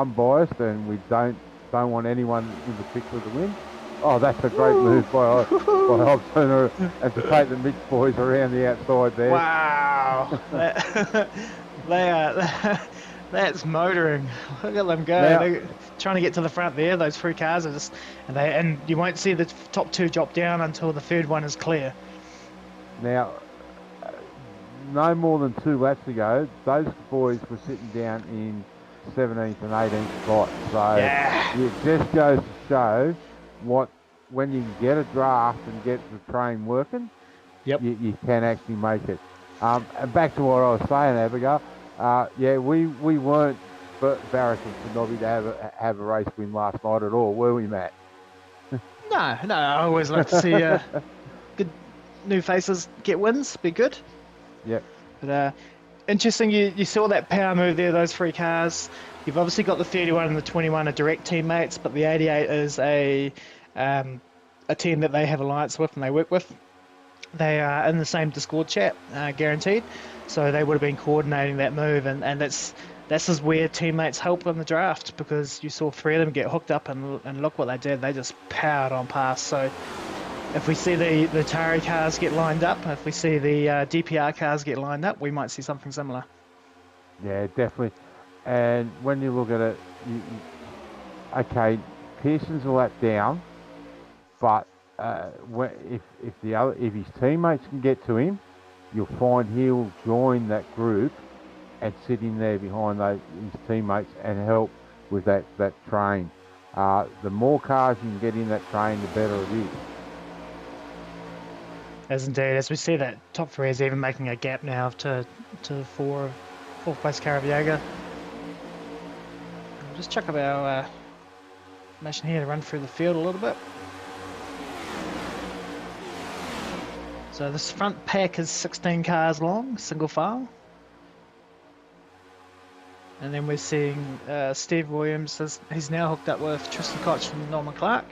unbiased, and we don't want anyone in particular to win. Oh, that's a great move by Hobson, and to take the mixed boys around the outside there. wow, that's motoring. Look at them go. Now- They're trying to get to the front there. Those three cars are just, and you won't see the top two drop down until the third one is clear. Now, no more than 2 laps ago, those boys were sitting down in 17th and 18th spot. So Yeah. it just goes to show when you can get a draft and get the train working, Yep. you can actually make it. And back to what I was saying, Abigail. We weren't barracking for Nobby to have a race win last night at all, were we, Matt? No, I always like to see good new faces get wins. Be good. Yep. But interesting, you saw that power move there, those three cars. You've obviously got the 31 and the 21 are direct teammates, but the 88 is a team that they have alliance with and they work with. They are in the same Discord chat, guaranteed. So they would have been coordinating that move, and this is where teammates help in the draft, because you saw 3 of them get hooked up and look what they did. They just powered on past. So if we see the Atari cars get lined up, if we see the DPR cars get lined up, we might see something similar. Yeah, definitely. And when you look at it, okay, Pearson's a lap down, but if his teammates can get to him, you'll find he'll join that group and sit in there behind his teammates and help with that train. The more cars you can get in that train, the better it is. As indeed, as we see that top 3 is even making a gap now to fourth place Caravaglia. We'll just chuck up our information here to run through the field a little bit. So this front pack is 16 cars long, single file. And then we're seeing Steve Williams, he's now hooked up with Tristan Koch and Norman Clark.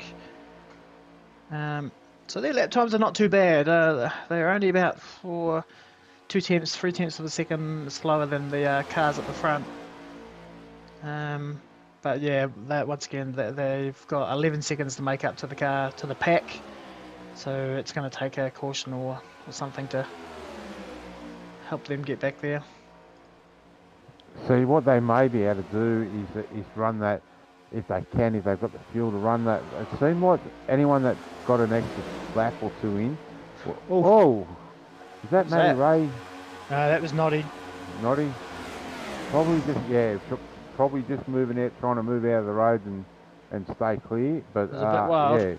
So their lap times are not too bad. They're only about 3 tenths of a second slower than the cars at the front. But yeah, once again, they've got 11 seconds to make up to the pack. So it's going to take a caution or something to help them get back there. See, what they may be able to do is run that, if they've got the fuel to run that. It seemed like anyone that got an extra lap or 2 in. Oh, is that Matty Ray? That was Noddy. Noddy? Probably just moving out, trying to move out of the road and stay clear. But It was a bit wild. Yeah.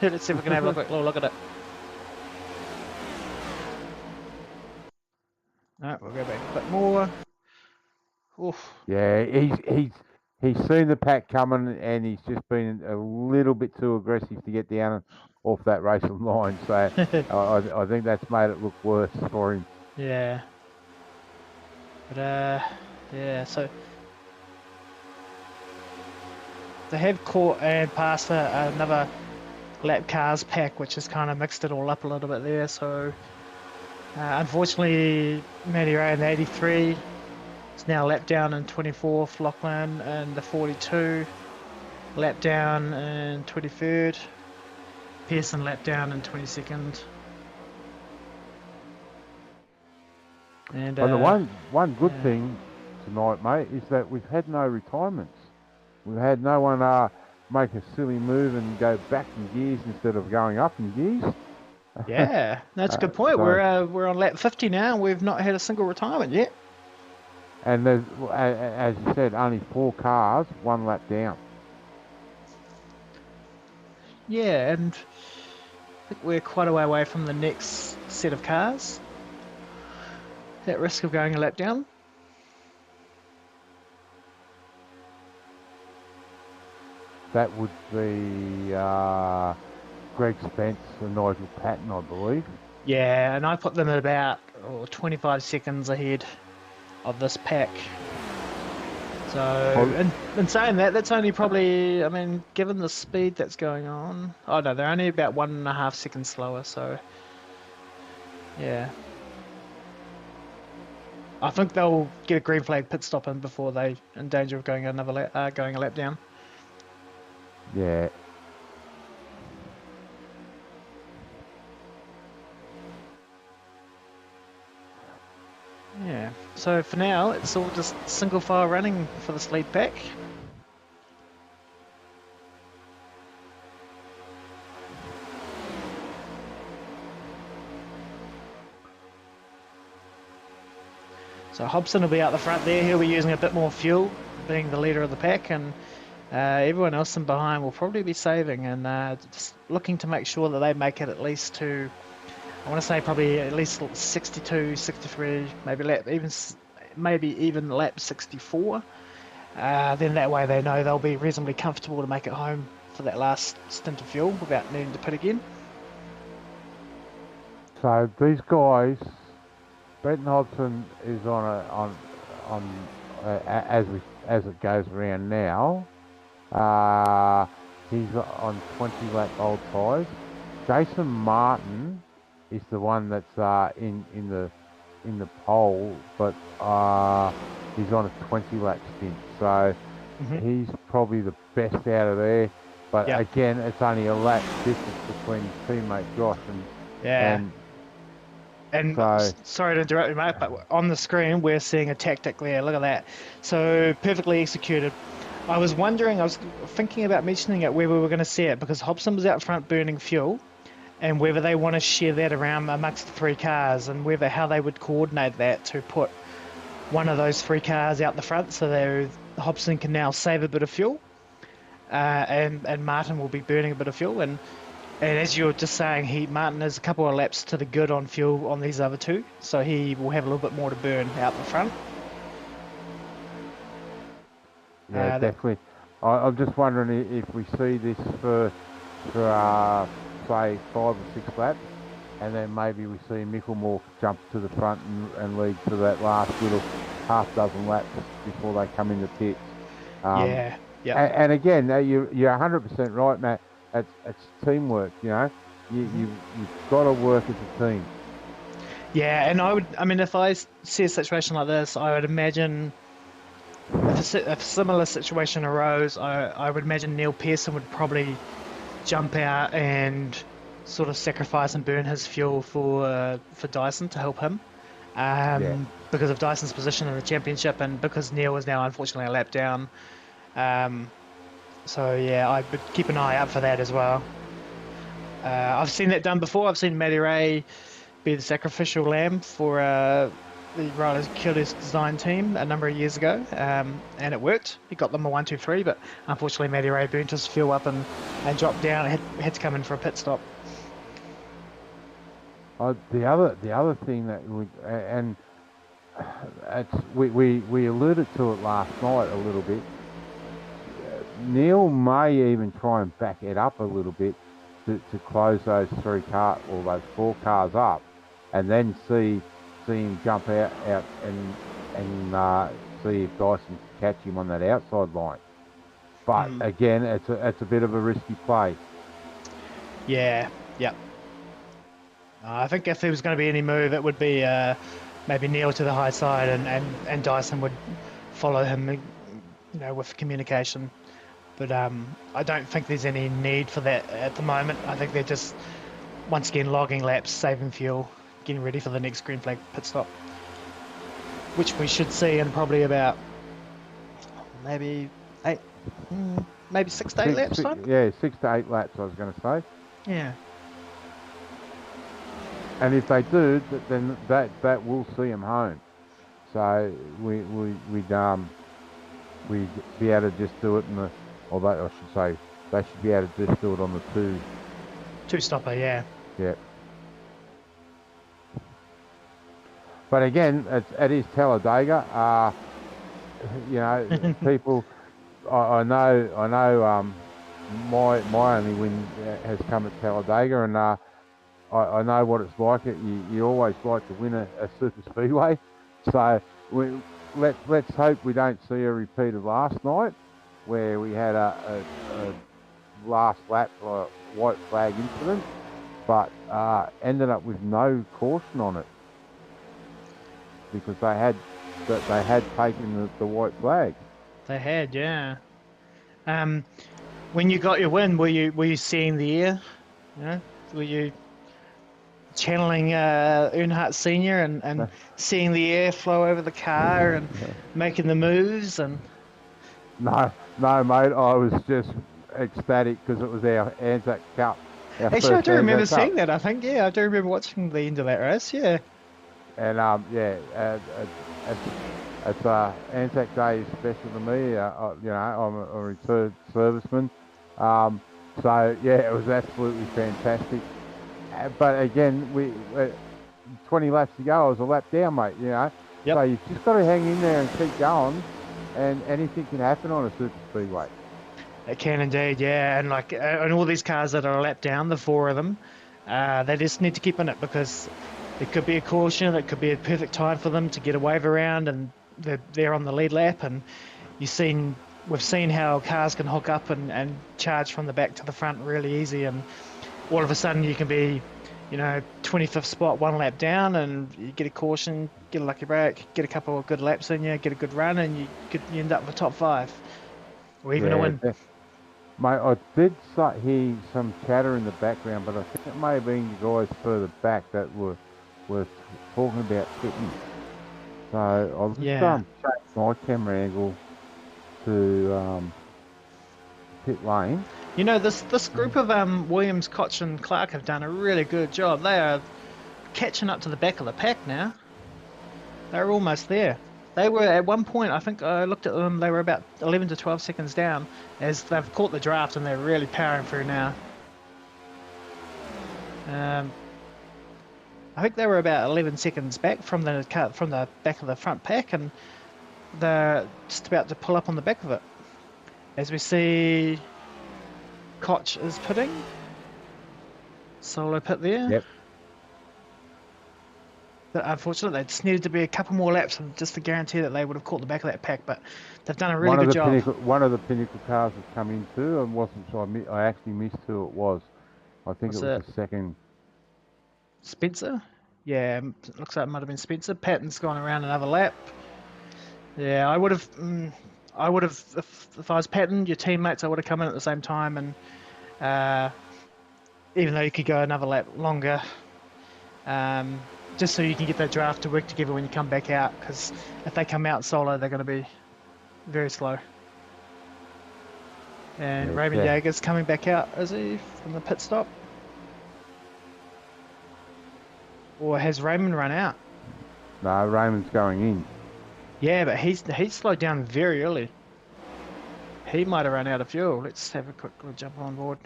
Let's see if we can have a quick little look at it. Alright, we'll go back a bit more. Oof. Yeah, he's seen the pack coming, and he's just been a little bit too aggressive to get down off that racing line. So I think that's made it look worse for him. Yeah. But yeah, so they have caught and passed another lap cars pack, which has kind of mixed it all up a little bit there. So unfortunately, Matty Ray in the 83 is now lap down in 24th, Lachlan in the 42, lap down in 23rd, Pearson lap down in 22nd. And But the one good thing tonight, mate, is that we've had no retirements. We've had no one make a silly move and go back in gears instead of going up in gears. Yeah, that's a good point. So, We're on lap 50 now, and we've not had a single retirement yet. and there's, as you said, only 4 cars, 1 lap down. Yeah, and I think we're quite a way away from the next set of cars. At risk of going a lap down. That would be Greg Spence and Nigel Patton, I believe. Yeah, and I put them at about 25 seconds ahead of this pack. So, in saying that, that's only probably, I mean, given the speed that's going on. Oh no, they're only about 1.5 seconds slower, so yeah. I think they'll get a green flag pit stop in before they in danger of going another lap, going a lap down. Yeah. Yeah. So for now, it's all just single file running for this lead pack. So Hobson will be out the front there. He'll be using a bit more fuel, being the leader of the pack, and everyone else in behind will probably be saving and just looking to make sure that they make it at least to, I want to say probably at least 62, 63, maybe even lap 64. Then that way they know they'll be reasonably comfortable to make it home for that last stint of fuel without needing to pit again. So these guys, Benton Hobson is as it goes around now. He's on 20 lap old tyres. Jason Martin is the one that's in the pole, but he's on a 20 lap stint, so he's probably the best out of there. But again, it's only a lap difference between his teammate Josh and so, sorry to interrupt you, mate, but on the screen we're seeing a tactic there. Look at that. So perfectly executed. I was thinking about mentioning it where we were going to see it, because Hobson was out front burning fuel, and whether they want to share that around amongst the 3 cars, and how they would coordinate that to put one of those 3 cars out the front, so Hobson can now save a bit of fuel, and Martin will be burning a bit of fuel. And as you were just saying, Martin is a couple of laps to the good on fuel on these other 2, so he will have a little bit more to burn out the front. Yeah, definitely. I'm just wondering if we see this for say 5 or 6 laps, and then maybe we see Micklemore jump to the front and lead to that last little half dozen laps before they come in the pits. Yeah. And again, you're 100% right, Matt. It's teamwork, you know. You've got to work as a team. Yeah, and if I see a situation like this, I would imagine if a similar situation arose, I would imagine Neil Pearson would probably jump out and sort of sacrifice and burn his fuel for Dyson to help him, because of Dyson's position in the championship, and because Neil is now unfortunately a lap down. So yeah, I would keep an eye out for that as well. I've seen that done before. I've seen Matty Ray be the sacrificial lamb for the Riley Killer's design team a number of years ago, and it worked. He got them a 1-2-3, but unfortunately Matty Ray burnt his fuel up and dropped down and had to come in for a pit stop. The other thing that we alluded to it last night a little bit. Neil may even try and back it up a little bit to close those 4 cars up, and then see him jump out and see if Dyson can catch him on that outside line. But again, it's a bit of a risky play. Yeah. I think if there was going to be any move, it would be maybe Neil to the high side, and Dyson would follow him, with communication. But I don't think there's any need for that at the moment. I think they're just, once again, logging laps, saving fuel, getting ready for the next green flag pit stop, which we should see in probably about maybe maybe 6 to 8 laps time? Yeah, 6 to 8 laps, I was going to say. Yeah. And if they do, then that will see them home. So we'd be able to just do it I should say, they should be able to just do it on the Two-stopper, yeah. Yeah. But again, it is Talladega. You know, people. I know. My only win has come at Talladega, and I know what it's like. You always like to win a super speedway. So let's hope we don't see a repeat of last night, where we had a last lap white flag incident, but ended up with no caution on it because they had taken the white flag. They had, yeah. When you got your win, were you seeing the air? You know, were you channeling Earnhardt Senior and seeing the air flow over the car and making the moves and? No, mate. I was just ecstatic because it was our ANZAC Cup. Actually, I do remember seeing that. I think, yeah, I do remember watching the end of that race. Yeah. And it's ANZAC Day is special to me. You know, I'm a retired serviceman. So yeah, it was absolutely fantastic. But again, 20 laps to go, I was a lap down, mate. You know, Yep. So you've just got to hang in there and keep going, and anything can happen on a super speedway. It can indeed, yeah. And like, and all these cars that are a lap down, the 4 of them, they just need to keep in it because it could be a caution, it could be a perfect time for them to get a wave around, and they're on the lead lap. And we've seen how cars can hook up and charge from the back to the front really easy, and all of a sudden you can be, 25th spot, 1 lap down, and you get a caution, get a lucky break, get a couple of good laps in you, get a good run, and you end up in the top 5, or even a win. Mate, I did hear some chatter in the background, but I think it may have been the guys further back that were talking about pitting. So I'll just change my camera angle to pit lane. This group of Williams, Koch, and Clark have done a really good job. They are catching up to the back of the pack now. They're almost there. They were at one point, I think I looked at them, they were about 11 to 12 seconds down as they've caught the draft and they're really powering through now. I think they were about 11 seconds back from the back of the front pack, and they're just about to pull up on the back of it. As we see, Koch is pitting. Solo pit there. Yep. But unfortunately, they just needed to be a couple more laps just to guarantee that they would have caught the back of that pack. But they've done a really good job. One of the Pinnacle cars has come in too, and wasn't sure. I actually missed who it was. I think it was the second. Spencer? Yeah, looks like it might have been Spencer. Patton's gone around another lap. Yeah, I would have. If I was Patton, your teammates, I would have come in at the same time, and even though you could go another lap longer, just so you can get that draft to work together when you come back out, because if they come out solo, they're going to be very slow. And Raymond Jaeger's coming back out, is he, from the pit stop? Or has Raymond run out? No, Raymond's going in. Yeah, but he's slowed down very early. He might have run out of fuel. Let's have a quick little jump on board.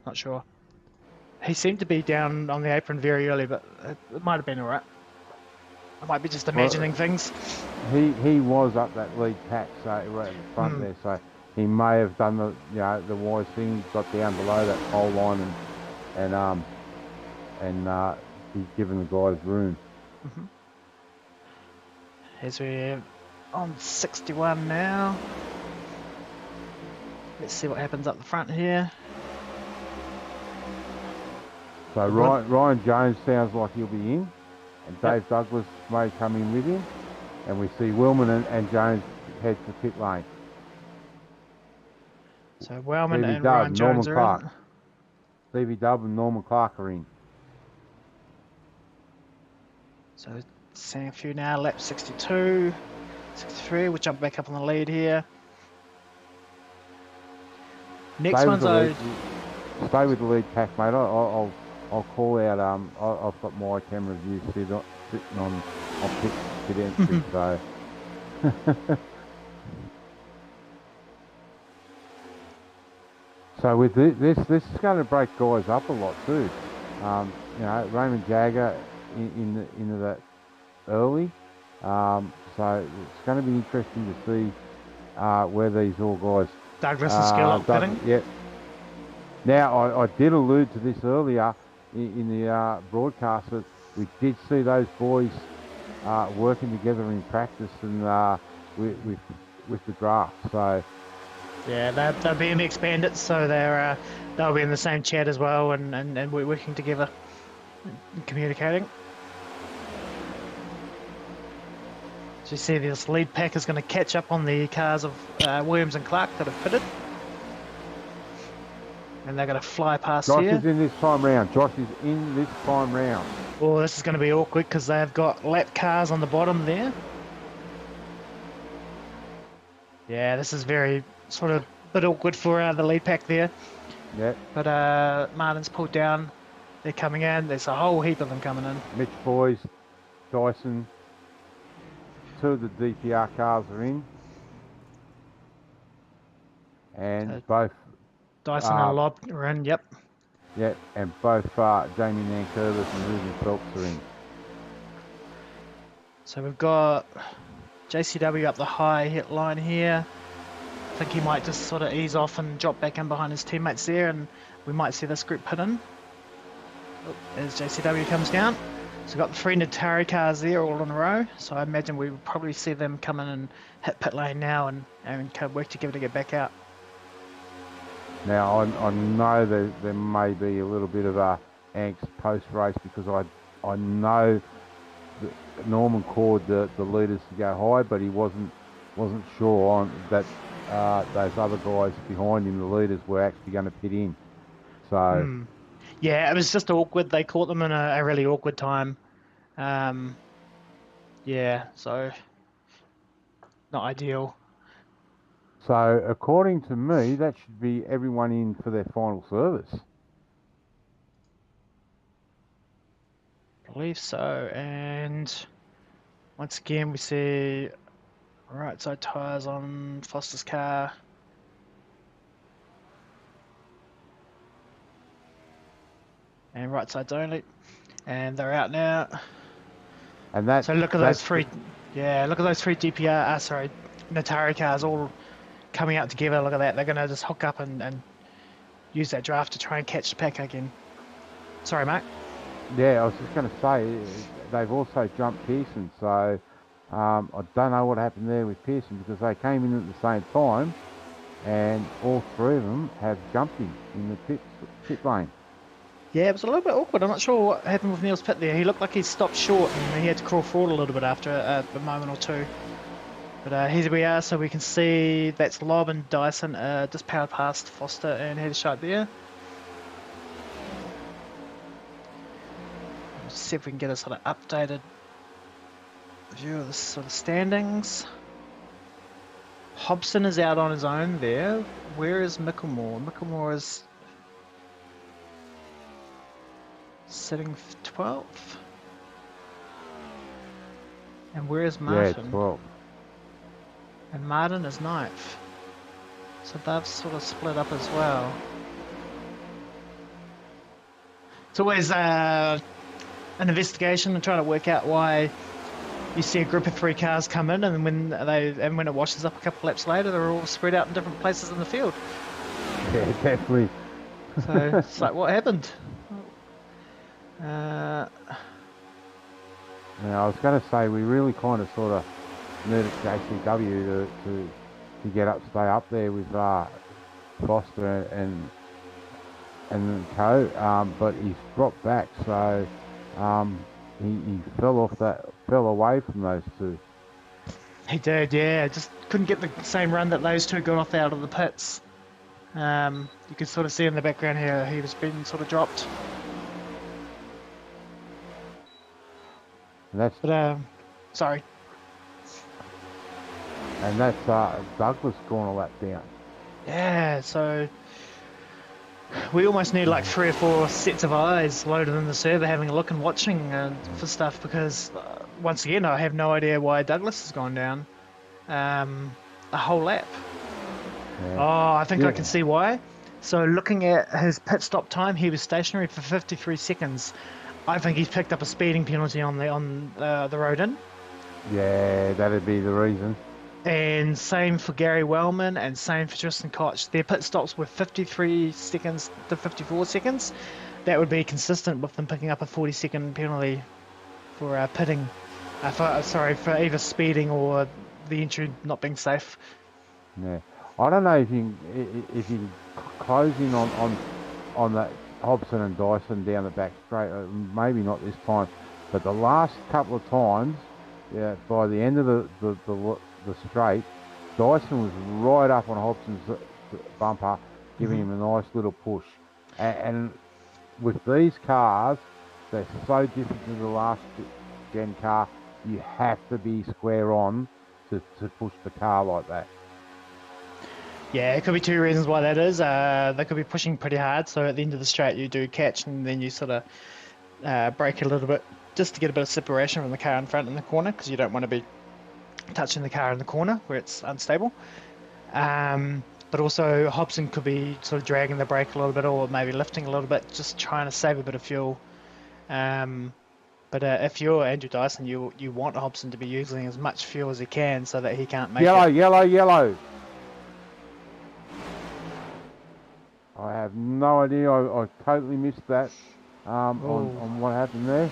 Not sure. He seemed to be down on the apron very early, but it might have been alright. I might be just imagining things. He was up that lead pack, so right at the front there, so he may have done the wise thing, got down below that pole line and he's given the guys room. As we're on 61 now. Let's see what happens up the front here. So Ryan Jones sounds like he'll be in, and Dave Douglas may come in with him, and we see Wellman and Jones head to pit lane. So Wellman and Ryan Jones are in. Stevie Dubb and Norman Clark are in. So seeing a few now, lap 62, 63, we'll jump back up on the lead here. Next Stay with one's the lead. I. Stay with the lead pack, mate. I'll call out. I've got my camera view sitting on pit entry. So. So with this is going to break guys up a lot too. You know, Raymond Jagger into that early. So it's going to be interesting to see where these all guys. Douglas and Skillop fitting. Yep. Now I did allude to this earlier in the broadcast that we did see those boys working together in practice and with the draft. So. Yeah, they're being expanded, so they'll be in the same chat as well, and we're working together, and communicating. So you see, this lead pack is going to catch up on the cars of Williams and Clark that have fitted, and they're going to fly past Josh here. is in this time round. Well, this is going to be awkward because they've got lap cars on the bottom there. Yeah, this is very sort of bit awkward for the lead pack there. Yeah. But Martin's pulled down. They're coming in. There's a whole heap of them coming in. Mitch Boys, Dyson. 2 of the DPR cars are in. And both... Dyson and Lob are in, yep. Yeah, and both Jamie Nankervis and Ruben Phelps are in. So we've got JCW up the high line here. I think he might just sort of ease off and drop back in behind his teammates there, and we might see this group pit in. As JCW comes down. So we've got the 3 Natari cars there all in a row, so I imagine we will probably see them come in and hit pit lane now and work together to get back out. Now, I know there may be a little bit of angst post-race because I know that Norman called the leaders to go high, but he wasn't sure on that those other guys behind him, the leaders, were actually going to pit in. So yeah, it was just awkward. They caught them in a really awkward time. Yeah, so not ideal. So according to me, that should be everyone in for their final service. I believe so. And once again, we see right side tyres on Foster's car. And right side's only. And they're out now. And that. So look at those 3. Yeah, look at those 3 DPR. Sorry, Natari cars all coming out together. Look at that. They're going to just hook up and use that draft to try and catch the pack again. Sorry, mate. Yeah, I was just going to say, they've also jumped Pearson, so I don't know what happened there with Pearson because they came in at the same time and all 3 of them have jumped him in the pit lane. Yeah, it was a little bit awkward. I'm not sure what happened with Neil's pit there. He looked like he stopped short and he had to crawl forward a little bit after a moment or two. But here we are, so we can see that's Lob and Dyson just powered past Foster and had a shot there. Let's see if we can get a sort of updated view of the sort of standings. Hobson is out on his own there. Where is Micklemore? Micklemore is sitting 12th. And where is Martin? Yeah, 12. And Martin is 9th. So they've sort of split up as well. It's always an investigation and trying to work out why you see a group of 3 cars come in and when it washes up a couple laps later, they're all spread out in different places in the field. Yeah, definitely. So it's like, what happened? Now, I was going to say we really kind of sort of needed JCW to get up, stay up there with Foster and co. But he's dropped back, so he fell away from those 2. He did, yeah. Just couldn't get the same run that those 2 got off out of the pits. You could sort of see in the background here he was being sort of dropped. And that's sorry. And that's Douglas going a lap down. Yeah, so We almost need like 3 or 4 sets of eyes loaded in the server having a look and watching for stuff because, once again, I have no idea why Douglas has gone down a whole lap. Yeah. Oh, I think I can Yeah. see why. So looking at his pit stop time, he was stationary for 53 seconds. I think he's picked up a speeding penalty on the road in. Yeah, that'd be the reason. And same for Gary Wellman and same for Tristan Koch. Their pit stops were 53 seconds to 54 seconds. That would be consistent with them picking up a 40-second penalty for pitting. For either speeding or the entry not being safe. Yeah. I don't know if you close in on that Hobson and Dyson down the back straight. Maybe not this time, but the last couple of times, yeah, by the end of the straight, Dyson was right up on Hobson's bumper, giving him a nice little push. And with these cars, they're so different to the last gen car. You have to be square on to push the car like that. Yeah, it could be 2 reasons why that is. They could be pushing pretty hard, so at the end of the straight you do catch and then you sort of brake a little bit just to get a bit of separation from the car in front in the corner because you don't want to be touching the car in the corner where it's unstable. But also Hobson could be sort of dragging the brake a little bit or maybe lifting a little bit, just trying to save a bit of fuel. But if you're Andrew Dyson, you want Hobson to be using as much fuel as he can so that he can't make Yellow, it. yellow. I have no idea. I totally missed that on what happened there.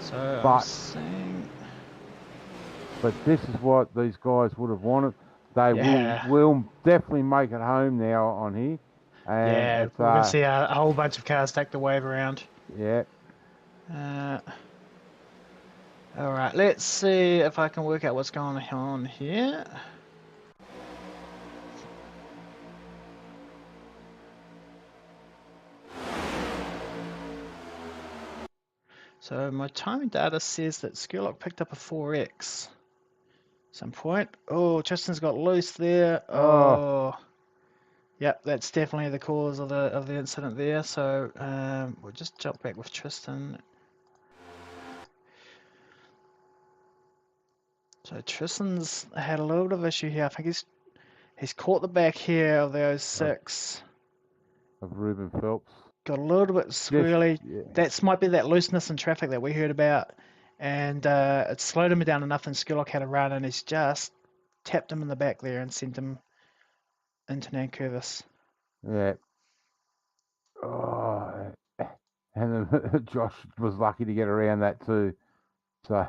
So But- I'm saying, But this is what these guys would have wanted. They Yeah. will definitely make it home now on here. And yeah, it's, we're going to see a whole bunch of cars take the wave around. yeah, All right, let's see if I can work out what's going on here. So my timing data says that Skurlock picked up a 4X some point. Oh, Tristan's got loose there. Oh. Yep, that's definitely the cause of the incident there. So we'll just jump back with Tristan. So Tristan's had a little bit of issue here. I think he's caught the back here of the 06. of Ruben Phelps. Got a little bit squirrely. Yeah. That might be that looseness in traffic that we heard about. And it slowed him down enough and Skurlock had a run and he's just tapped him in the back there and sent him into Nankervis. Yeah. Oh, and then Josh was lucky to get around that too. So,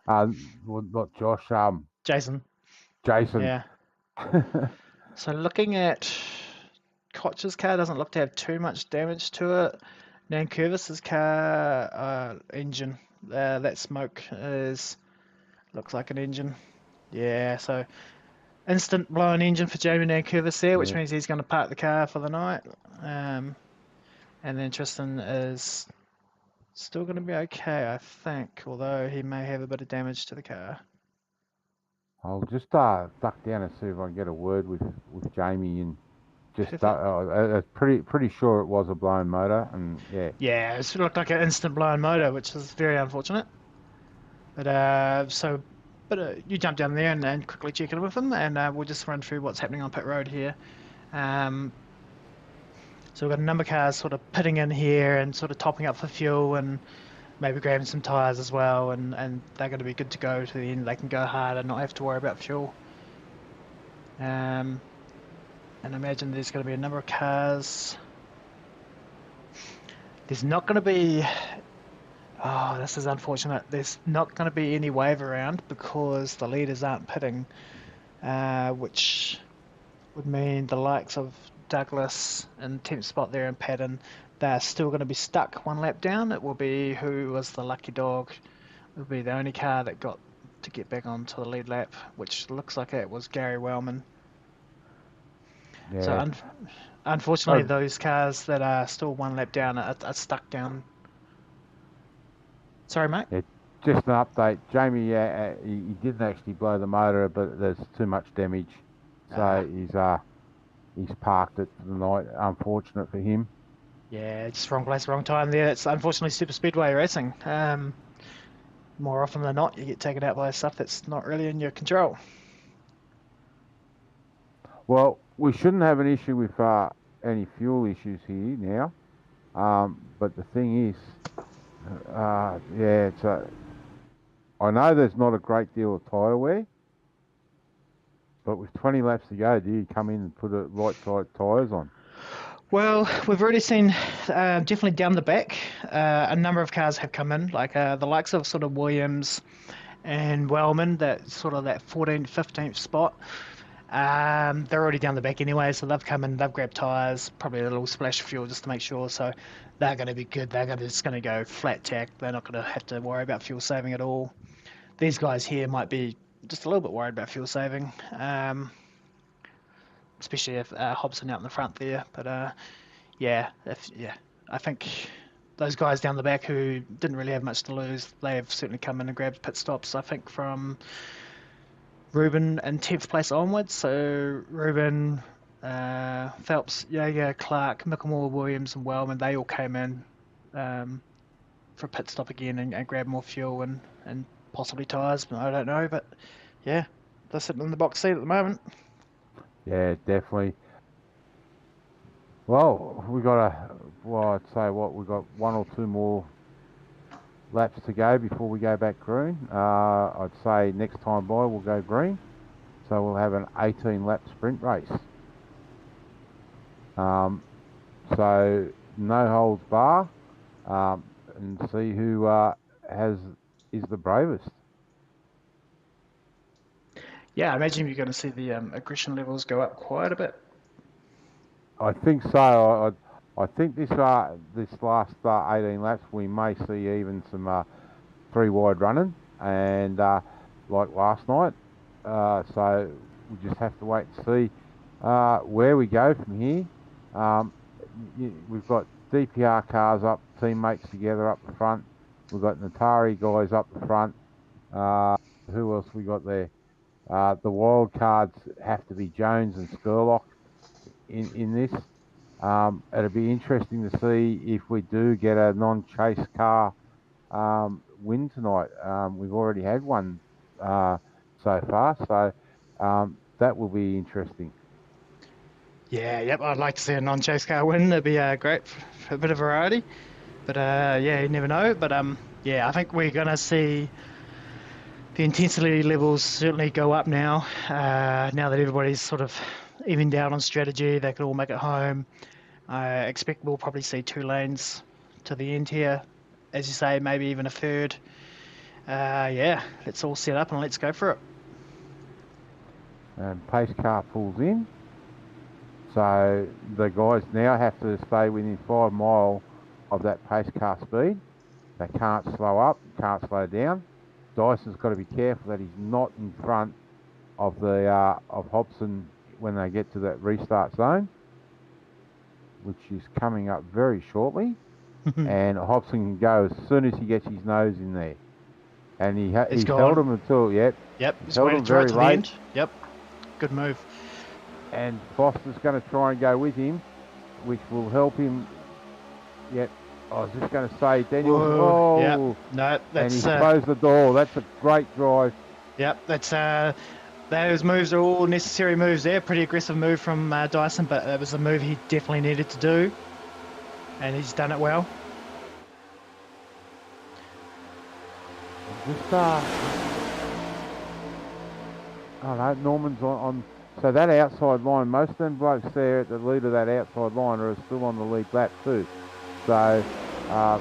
well, not Josh, Jason. Jason. Yeah. So looking at Koch's car, doesn't look to have too much damage to it. Nankervis's car engine, that smoke looks like an engine. Yeah, so instant blown engine for Jamie Nankervis there, which means he's going to park the car for the night. And then Tristan is still going to be okay, I think, although he may have a bit of damage to the car. I'll just duck down and see if I can get a word with Jamie and just pretty sure it was a blown motor and yeah. Yeah, it looked like an instant blown motor, which is very unfortunate. But you jump down there and quickly check in with him, and we'll just run through what's happening on pit road here. So we've got a number of cars sort of pitting in here and sort of topping up for fuel and maybe grabbing some tyres as well, and they're going to be good to go to the end. They can go hard and not have to worry about fuel. And I imagine there's going to be a number of cars. There's not going to be... Oh, this is unfortunate. There's not going to be any wave around because the leaders aren't pitting, which would mean the likes of Douglas and 10th spot there and Patton, they're still going to be stuck one lap down. It will be who was the lucky dog. It will be the only car that got to get back onto the lead lap, which looks like it was Gary Wellman. Yeah. So unfortunately, those cars that are still one lap down are stuck down. Sorry, mate? Yeah, just an update. Jamie, he didn't actually blow the motor, but there's too much damage. So he's parked it for the night. Unfortunate for him. Yeah, just wrong place, wrong time there. It's unfortunately super speedway racing. More often than not, you get taken out by stuff that's not really in your control. Well, we shouldn't have an issue with any fuel issues here now. But the thing is, yeah, I know there's not a great deal of tyre wear, but with 20 laps to go, do you come in and put right tyres on? Well, we've already seen definitely down the back, a number of cars have come in, like the likes of sort of Williams and Wellman, that sort of that 14th, 15th spot. They're already down the back anyway, so they've come in, they've grabbed tyres, probably a little splash of fuel just to make sure. So they're going to be good. Just going to go flat tack. They're not going to have to worry about fuel saving at all. These guys here might be just a little bit worried about fuel saving, especially if Hobson out in the front there. But yeah, I think those guys down the back who didn't really have much to lose, they have certainly come in and grabbed pit stops. I think from Ruben in 10th place onwards. So Ruben, Phelps, Jaeger, Clark, Mickelmore, Williams, and Wellman, they all came in for a pit stop again and grabbed more fuel and possibly tyres. I don't know, but yeah, they're sitting in the box seat at the moment. Yeah, definitely. Well, I'd say we've got 1 or 2 more laps to go before we go back green. I'd say next time by we'll go green. So we'll have an 18-lap sprint race. So no holds bar, and see who is the bravest. Yeah, I imagine you're going to see the aggression levels go up quite a bit. I think so. I think this last 18 laps we may see even some 3 wide running, and like last night. So we just have to wait and see where we go from here. We've got DPR cars up, teammates together up the front. We've got Natari guys up the front. Who else we got there? The wild cards have to be Jones and Skurlock in this. It'll be interesting to see if we do get a non-chase car win tonight. We've already had one so far, so that will be interesting. Yeah, yep, I'd like to see a non-chase car win. That'd be great for a bit of variety. But yeah, you never know. But yeah, I think we're going to see the intensity levels certainly go up now. Now that everybody's sort of evened out on strategy, they can all make it home. I expect we'll probably see 2 lanes to the end here. As you say, maybe even a third. Yeah, let's all set up and let's go for it. And pace car pulls in. So the guys now have to stay within 5 mile of that pace car speed. They can't slow up, can't slow down. Dyson's got to be careful that he's not in front of the of Hobson when they get to that restart zone, which is coming up very shortly. And Hobson can go as soon as he gets his nose in there. And he's held him until Yep. He's held him very late. End. Yep. Good move. And Foster's going to try and go with him, which will help him. Yep. I was just going to say, Daniel. Whoa. Yep. No, that's. And he closed the door. That's a great drive. Yep. That's. Those moves are all necessary moves there. Pretty aggressive move from Dyson, but it was a move he definitely needed to do, and he's done it well. Just I don't know, Norman's on. So that outside line, most of them blokes there at the lead of that outside line are still on the lead lap too. So we'll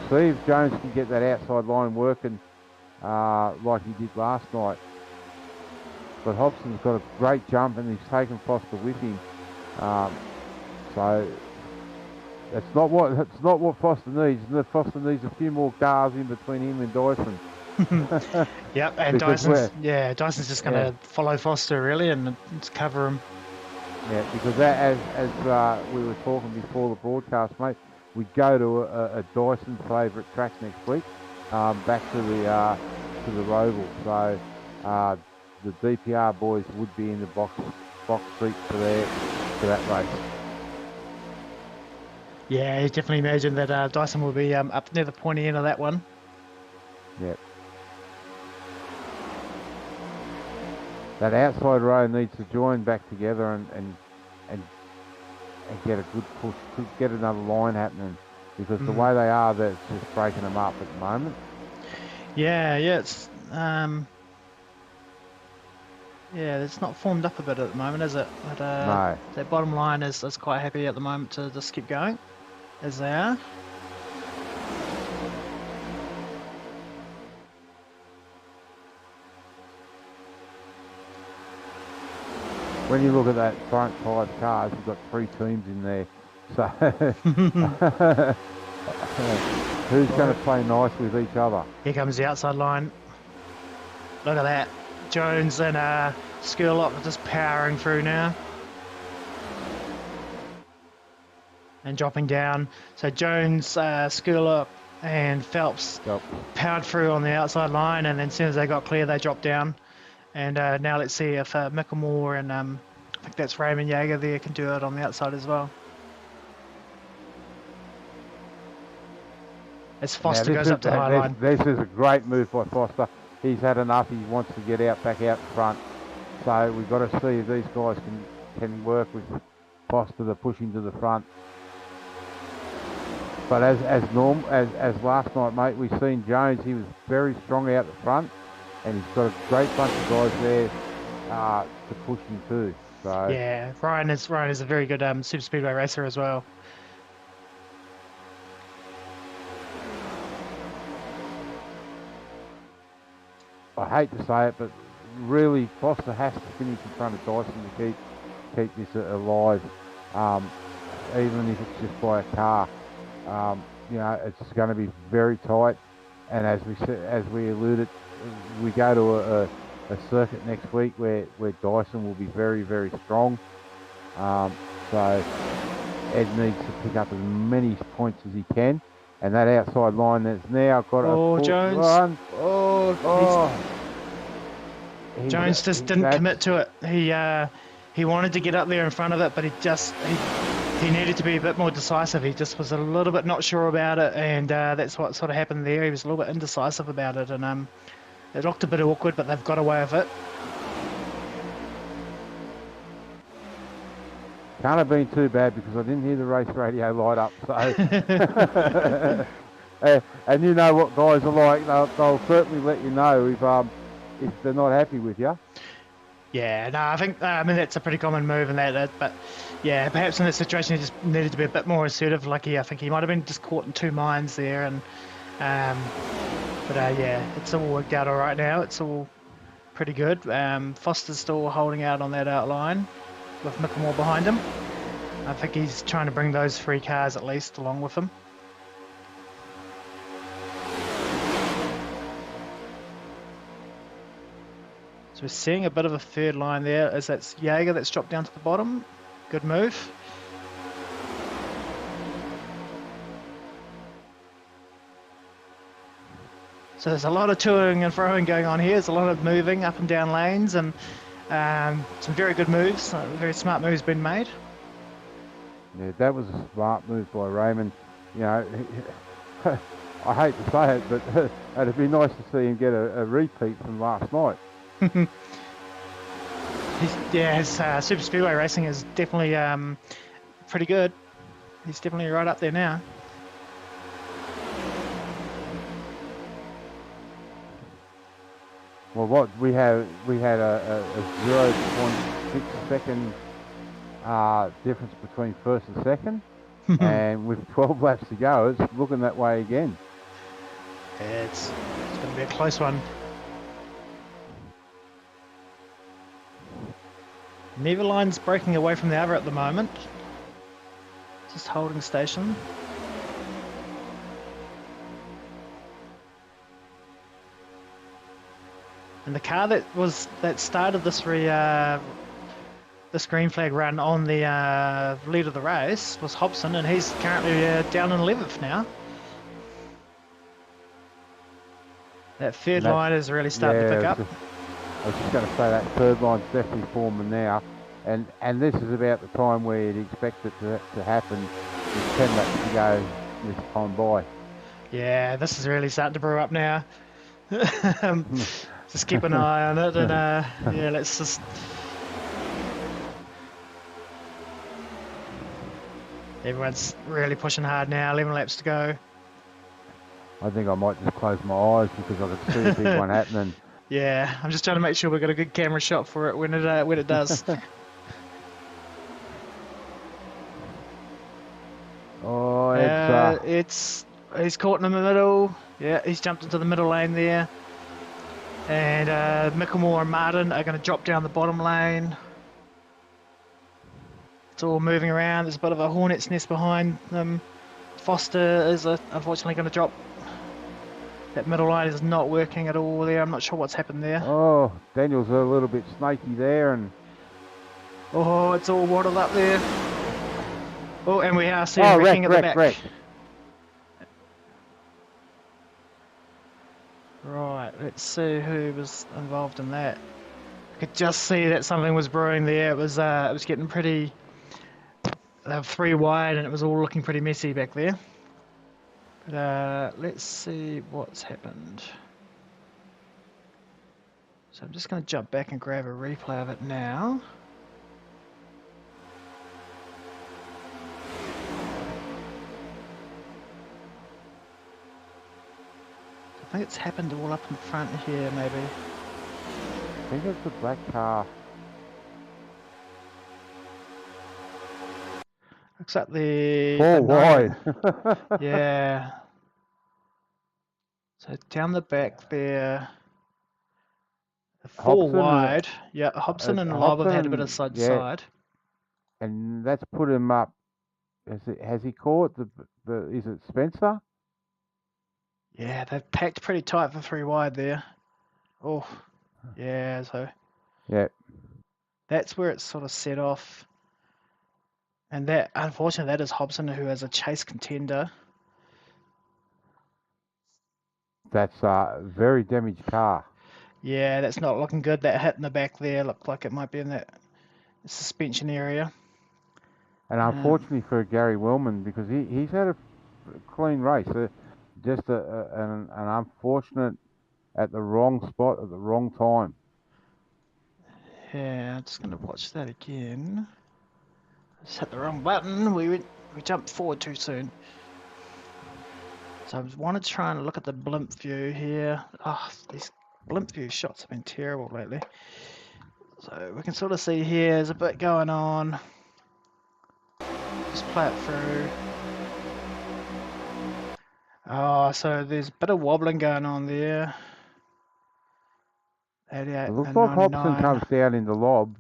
see if Jones can get that outside line working like he did last night. But Hobson's got a great jump and he's taken Foster with him. So it's not what Foster needs. Foster needs a few more cars in between him and Dyson. Yep, and Dyson's just going to follow Foster really and cover him. Yeah, because that, as we were talking before the broadcast, mate, we go to a Dyson favourite track next week, back to the Roval. So the DPR boys would be in the box box seat for that race. Yeah, you definitely imagine that Dyson will be up near the pointy end of that one. Yep. That outside row needs to join back together and get a good push, get another line happening, because the way they are, that's just breaking them up at the moment. Yeah, it's yeah, it's not formed up a bit at the moment, is it? But No. that bottom line is quite happy at the moment to just keep going, as they are. When you look at that front 5 cars, you've got 3 teams in there. So who's going to play nice with each other? Here comes the outside line. Look at that. Jones and Skurlock are just powering through now. And dropping down. So Jones, Skurlock and Phelps powered through on the outside line, and then as soon as they got clear, they dropped down. And now let's see if Mickelmore and I think that's Raymond Jaeger there can do it on the outside as well. As Foster goes up to the high line. This is a great move by Foster. He's had enough. He wants to get back out front. So we've got to see if these guys can work with Foster to push him to the front. But as last night, mate, we've seen Jones. He was very strong out the front, and he's got a great bunch of guys there to push him too. So yeah, Ryan is a very good super speedway racer as well. I hate to say it, but really Foster has to finish in front of Dyson to keep this alive, even if it's just by a car. You know, it's going to be very tight, and as we alluded, we go to a circuit next week where Dyson will be very, very strong. So Ed needs to pick up as many points as he can. And that outside line that's now got a Jones. Run. Jones just didn't commit to it. He wanted to get up there in front of it, but he needed to be a bit more decisive. He just was a little bit not sure about it, and that's what sort of happened there. He was a little bit indecisive about it, and it looked a bit awkward, but they've got away with it. Can't have been too bad because I didn't hear the race radio light up. So, and you know what guys are like; they'll certainly let you know if they're not happy with you. Yeah, no, I think that's a pretty common move in that. But yeah, perhaps in that situation he just needed to be a bit more assertive. I think he might have been just caught in two minds there, and yeah, it's all worked out all right now. It's all pretty good. Foster's still holding out on that outline with Mickelmore behind him. I think he's trying to bring those 3 cars at least along with him. So we're seeing a bit of a third line there, as that's Jaeger that's dropped down to the bottom. Good move. So there's a lot of toing and froing going on here. There's a lot of moving up and down lanes, and some very good moves, very smart moves been made. Yeah, that was a smart move by Raymond. You know, I hate to say it, but it'd be nice to see him get a repeat from last night. His Super Speedway racing is definitely pretty good. He's definitely right up there now. Well, what we had a 0.6 second difference between first and second, and with 12 laps to go, it's looking that way again. Yeah, it's going to be a close one. Neither line's breaking away from the other at the moment. Just holding station. And the car that started this green flag run on the lead of the race was Hobson, and he's currently down in 11th now. That line is really starting to pick up. I was just going to say that third line's definitely forming now. and this is about the time where you'd expect it to happen with 10 laps to go this time by. Yeah, this is really starting to brew up now. Just keep an eye on it, and yeah, let's just. Everyone's really pushing hard now. 11 laps to go. I think I might just close my eyes because I could see a big one happening. Yeah, I'm just trying to make sure we've got a good camera shot for it when it does. Oh, he's caught in the middle. Yeah, he's jumped into the middle lane there. And Micklemore and Martin are going to drop down the bottom lane. It's all moving around. There's a bit of a hornet's nest behind them. Foster is unfortunately going to drop. That middle line is not working at all there. I'm not sure what's happened there. Oh, Daniel's a little bit snaky there, and oh, it's all waddled up there. Oh, and we are seeing wrecking at the back. Wreck. Right, let's see who was involved in that. I could just see that something was brewing there. It was getting pretty. They were 3 wide, and it was all looking pretty messy back there. But let's see what's happened. So I'm just going to jump back and grab a replay of it now. I think it's happened all up in front here, maybe. I think it's the black car. Looks like the 4 wide. Yeah. So down the back there, 4 Hobson wide. Yeah, Hobson and Lob have had a bit of side to side. And that's put him up. Has he caught the? Is it Spencer? Yeah, they've packed pretty tight for 3 wide there. Oh, yeah. So. Yeah. That's where it's sort of set off. And that, unfortunately, that is Hobson, who is a chase contender. That's a very damaged car. Yeah, that's not looking good. That hit in the back there looked like it might be in that suspension area. And unfortunately for Gary Willman, because he's had a clean race, just an unfortunate at the wrong spot at the wrong time. Yeah, I'm just going to watch that again. Just hit the wrong button. We jumped forward too soon. So I want to try and look at the blimp view here. Oh, these blimp view shots have been terrible lately. So we can sort of see here there's a bit going on. Just play it through. Oh, so there's a bit of wobbling going on there. 88 It looks and like 99. Hobson comes down in the lob.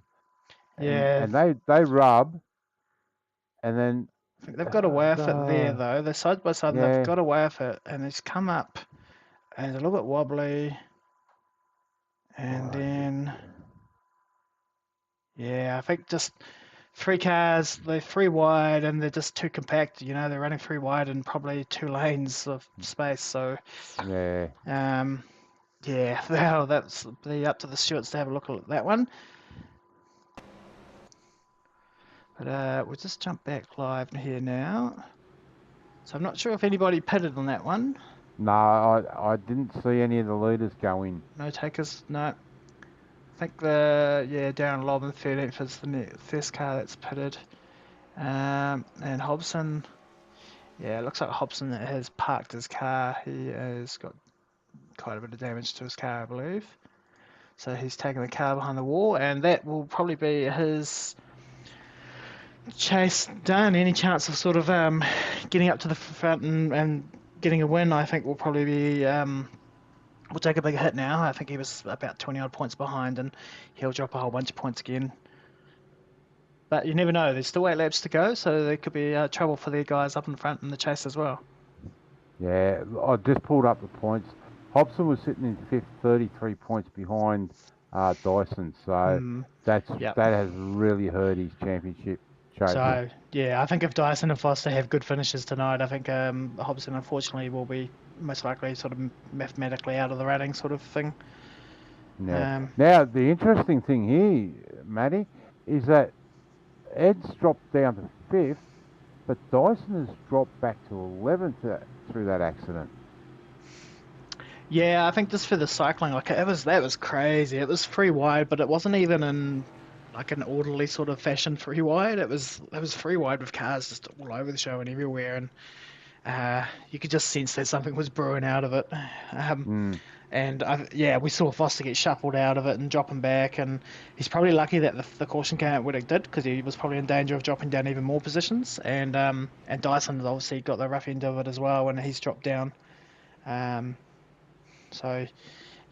Yeah. And they rub. And then I think they've got away with it there, though. They're side by side, and they've got away with it. And it's come up, and it's a little bit wobbly. And then, yeah, I think just 3 cars, they're 3 wide, and they're just too compact. You know, they're running 3 wide and probably 2 lanes of space. So, yeah. Yeah, well, that's up to the stewards to have a look at that one. But we'll just jump back live here now. So I'm not sure if anybody pitted on that one. No, I didn't see any of the leaders go in. No takers, no. I think Darren Lobb in 13th is the first car that's pitted. And Hobson, yeah, it looks like Hobson has parked his car. He has got quite a bit of damage to his car, I believe. So he's taken the car behind the wall, and that will probably be his chase done. Any chance of sort of getting up to the front and getting a win, I think will probably be will take a big hit now. I think he was about 20 odd points behind, and he'll drop a whole bunch of points again. But you never know. There's still 8 laps to go, so there could be trouble for the guys up in front in the chase as well. Yeah, I just pulled up the points. Hobson was sitting in 5th, 33 points behind Dyson, so that has really hurt his championship chase. So, yeah, I think if Dyson and Foster have good finishes tonight, I think Hobson, unfortunately, will be most likely sort of mathematically out of the running sort of thing. Yeah. Now, the interesting thing here, Matty, is that Ed's dropped down to 5th, but Dyson has dropped back to 11th through that accident. Yeah, I think just for the cycling, like that was crazy. It was free wide, but it wasn't even in like an orderly sort of fashion free wide. It was free wide with cars just all over the show and everywhere, and you could just sense that something was brewing out of it. Um, Mm. and yeah, we saw Foster get shuffled out of it and dropping back, and he's probably lucky that the caution came out when it did, because he was probably in danger of dropping down even more positions. And Dyson has obviously got the rough end of it as well when he's dropped down. Um, so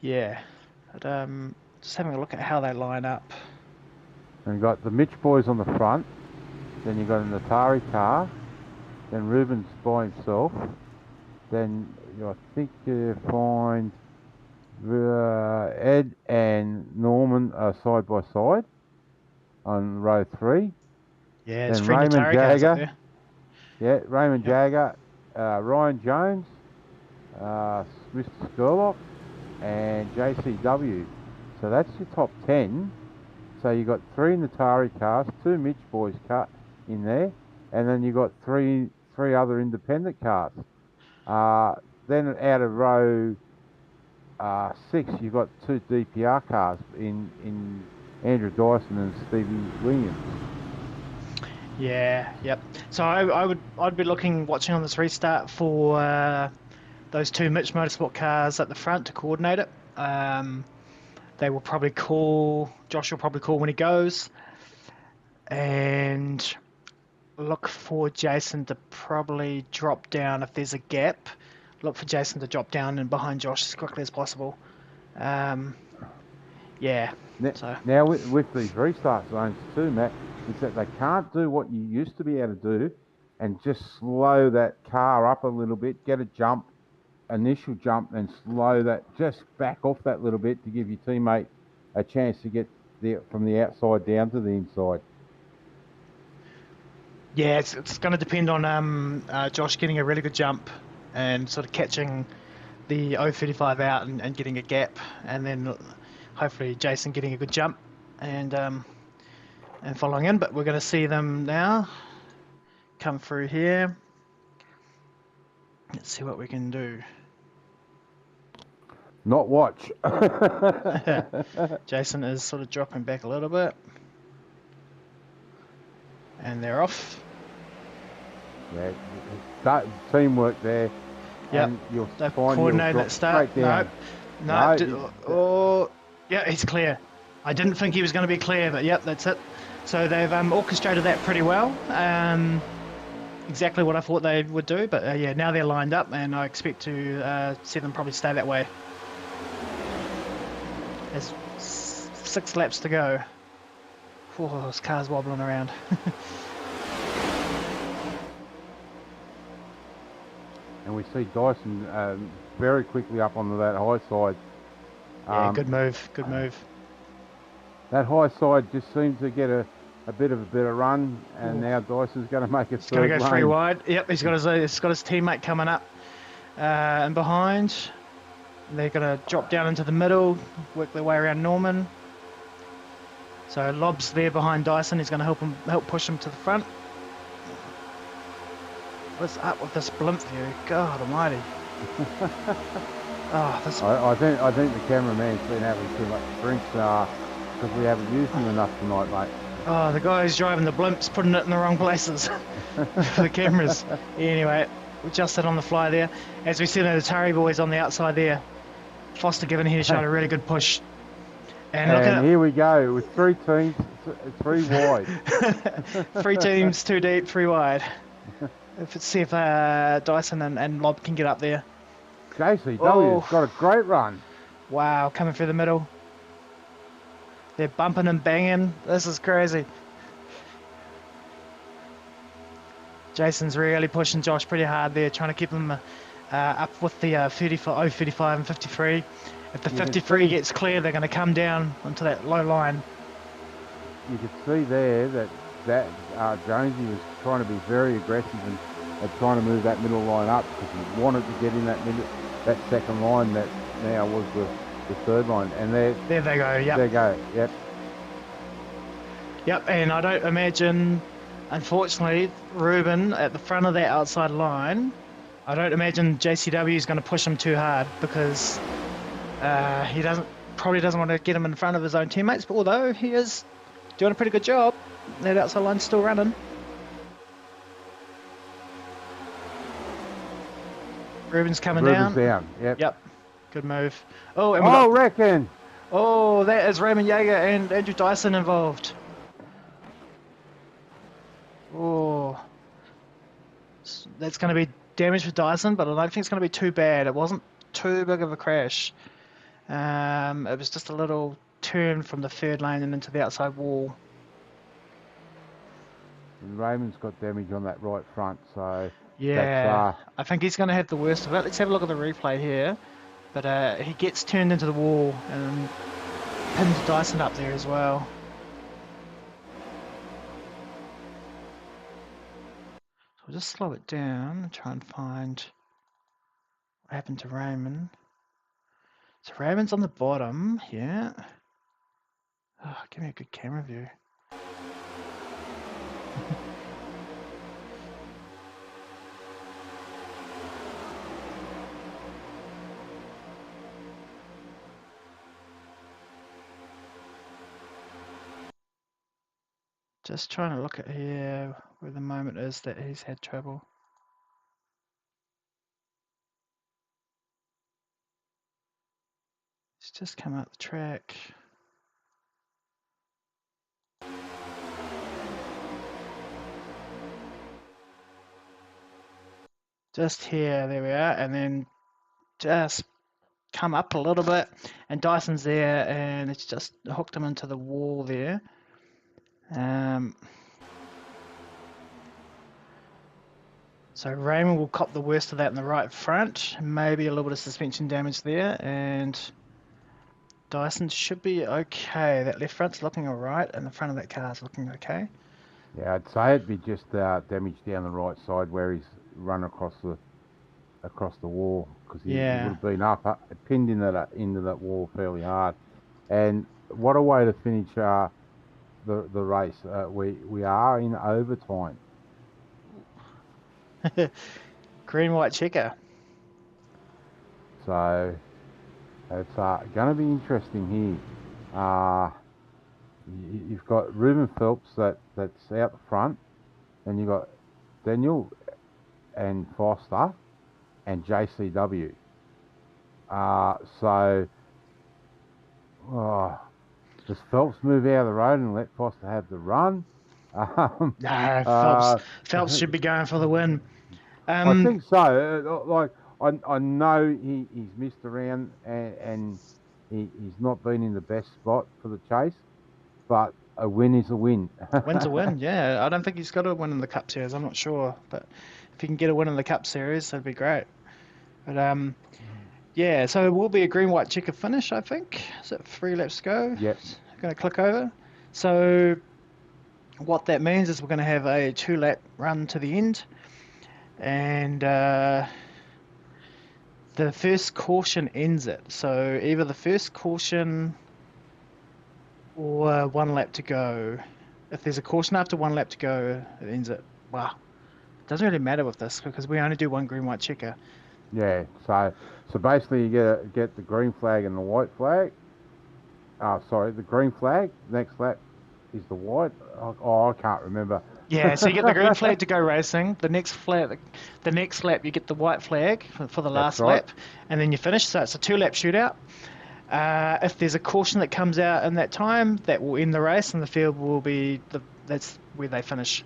yeah, but, just having a look at how they line up. And you got the Mitch boys on the front, then you got an Atari car, then Ruben's by himself, then I think you find Ed and Norman are side by side on row 3. Yeah, it's Then friend Raymond Atari cars up Jagger, there. Raymond Yep. Jagger, Ryan Jones, Mr. Skurlock, and JCW. So that's your top 10. So you got 3 Natari cars, 2 Mitch boys cut in there, and then you got three other independent cars. Then out of row 6, you got 2 DPR cars in Andrew Dyson and Stevie Williams. Yeah, yep. So I'd be watching on this restart for those 2 Mitch Motorsport cars at the front to coordinate it. They will probably call. Josh will probably call when he goes, and look for Jason to probably drop down if there's a gap. Look for Jason to drop down and behind Josh as quickly as possible. Yeah. Now with these restart zones too, Matt, is that they can't do what you used to be able to do and just slow that car up a little bit, get a initial jump, and slow that, just back off that little bit to give your teammate a chance to get from the outside down to the inside. Yeah, it's going to depend on Josh getting a really good jump and sort of catching the 035 out and getting a gap, and then hopefully Jason getting a good jump and following in. But we're going to see them now come through here. Let's see what we can do. Not watch. Jason is sort of dropping back a little bit. And they're off. Yeah, that teamwork there. Yeah, they've coordinated at start. No. Yeah, he's clear. I didn't think he was going to be clear, but yep, that's it. So they've orchestrated that pretty well. Exactly what I thought they would do, but yeah, now they're lined up, and I expect to see them probably stay that way. There's 6 laps to go. Oh, this car's wobbling around. And we see Dyson very quickly up onto that high side. Yeah, good move. That high side just seems to get a bit of a better run, and now Dyson's going to make a He's going to go 3 wide. Yep, he's got his teammate coming up and behind. They're going to drop down into the middle, work their way around Norman. So Lob's there behind Dyson. He's going to help push him to the front. What's up with this blimp view? God almighty. I think the cameraman's been having too much drinks because we haven't used him enough tonight, mate. Oh, the guy who's driving the blimp's putting it in the wrong places for the cameras. Anyway, we just sit on the fly there. As we see the Atari boys on the outside there. Foster giving Headshot a really good push. And here we go with 3 teams, 3 wide. 3 teams, 2 deep, 3 wide. Let's see if Dyson and Lob can get up there. JCW's got a great run. Wow, coming through the middle. They're bumping and banging. This is crazy. Jason's really pushing Josh pretty hard there, trying to keep him up with the 35 and 53. If the 53 gets clear, they're going to come down onto that low line. You could see there that Jonesy was trying to be very aggressive and trying to move that middle line up because he wanted to get in that second line that now was the third line. And there they go. Yep. There they go. Yep. Yep, and I don't imagine, unfortunately, Ruben at the front of that outside line, I don't imagine JCW is going to push him too hard because he probably doesn't want to get him in front of his own teammates, but although he is doing a pretty good job, that outside line's still running. Ruben's coming Ruben's down. Yep. Yep. Good move. Oh, and reckon. Oh, that is Raymond Jaeger and Andrew Dyson involved. Oh, that's going to be damage for Dyson, but I don't think it's going to be too bad. It wasn't too big of a crash. It was just a little turn from the third lane and into the outside wall. And Raymond's got damage on that right front, so yeah, I think he's going to have the worst of it. Let's have a look at the replay here. But he gets turned into the wall and pins Dyson up there as well. So we'll just slow it down and try and find what happened to Raymond. So Raymond's on the bottom, yeah. Oh, give me a good camera view. Just trying to look at here where the moment is that he's had trouble. He's just come out the track. Just here, there we are, and then just come up a little bit, and Dyson's there, and it's just hooked him into the wall there. So Raymond will cop the worst of that in the right front, maybe a little bit of suspension damage there, and Dyson should be okay. That left front's looking alright, and the front of that car's looking okay. Yeah, I'd say it'd be just damage down the right side where he's run across the wall, because he would have been pinned into that wall fairly hard. And what a way to finish the race. We are in overtime. Green white checker. So it's going to be interesting here. You've got Ruben Phelps that's out the front, and you've got Daniel and Foster and JCW. Does Phelps move out of the road and let Foster have the run? Phelps should be going for the win. I think so. I know he's missed around and he's not been in the best spot for the chase, but a win is a win. Win's a win, yeah. I don't think he's got a win in the Cup Series. I'm not sure, but if he can get a win in the Cup Series, that'd be great. But yeah, so it will be a green white checker finish, I think. Is it 3 laps to go? Yep. I'm going to click over. So what that means is we're going to have a 2-lap run to the end, and the first caution ends it. So either the first caution or 1 lap to go. If there's a caution after 1 lap to go, it ends it. Wow. It doesn't really matter with this because we only do 1 green white checker. Yeah, so basically you get the green flag and the white flag. The green flag. Next lap is the white. I can't remember. Yeah, so you get the green flag to go racing. The next lap you get the white flag for the last lap, and then you finish. So it's a 2-lap shootout. If there's a caution that comes out in that time, that will end the race, and the field will be that's where they finish.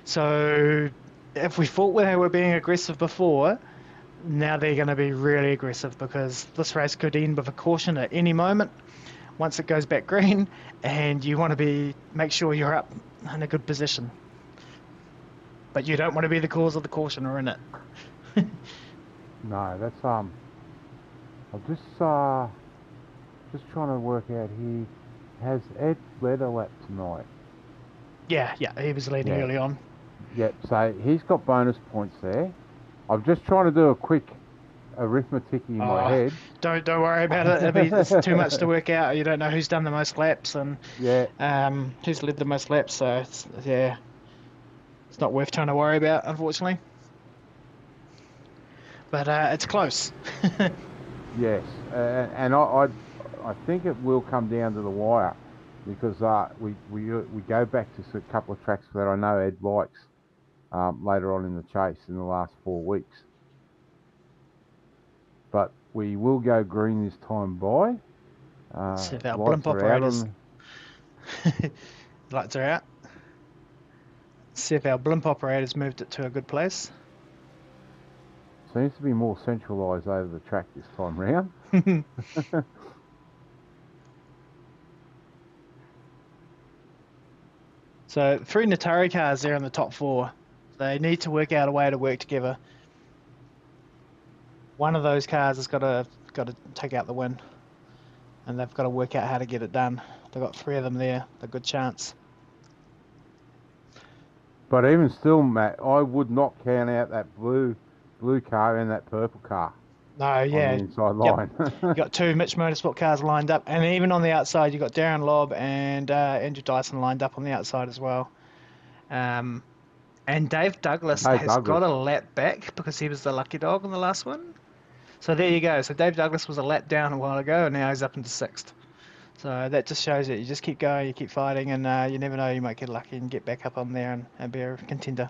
So if we thought they were being aggressive before, now they're going to be really aggressive because this race could end with a caution at any moment once it goes back green, and you want to make sure you're up in a good position. But you don't want to be the cause of the caution or in it. No, that's I'm just trying to work out here. Has Ed led a lap tonight? Yeah, he was leading early on. Yep, so he's got bonus points there. I'm just trying to do a quick arithmetic in my Oh, head. don't worry about it. It's too much to work out. You don't know who's done the most laps and Yeah, who's led the most laps. So yeah, it's not worth trying to worry about, unfortunately. But it's close. yes, and I think it will come down to the wire because we go back to a couple of tracks that I know Ed likes later on in the chase in the last 4 weeks. But we will go green this time by. See if our Lights blimp are out operators on. lights are out. See if our blimp operators moved it to a good place. Seems to be more centralised over the track this time round. So 3 Natari cars there in the top 4. They need to work out a way to work together. One of those cars has got to take out the win, and they've got to work out how to get it done. They've got 3 of them there. A good chance. But even still, Matt, I would not count out that blue car and that purple car No, on the yeah, inside yep. line. You got 2 Mitch Motorsport cars lined up, and even on the outside, you got Darren Lobb and Andrew Dyson lined up on the outside as well. And Dave Douglas Hey, has got Douglas. a lap back because he was the lucky dog on the last one. So there you go. So Dave Douglas was a lap down a while ago, and now he's up into 6th. So that just shows that you just keep going, you keep fighting, and you never know, you might get lucky and get back up on there and be a contender.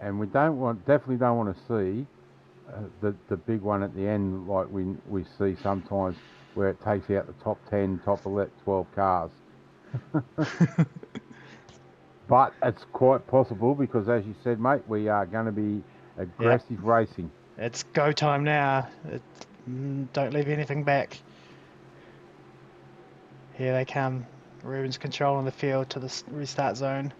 And we definitely don't want to see the big one at the end like we see sometimes where it takes out the top 10, top 12 cars. But it's quite possible because, as you said, mate, we are going to be Yep, aggressive racing. it's go time now. Don't leave anything back. Here they come. Ruben's controlling the field to the restart zone.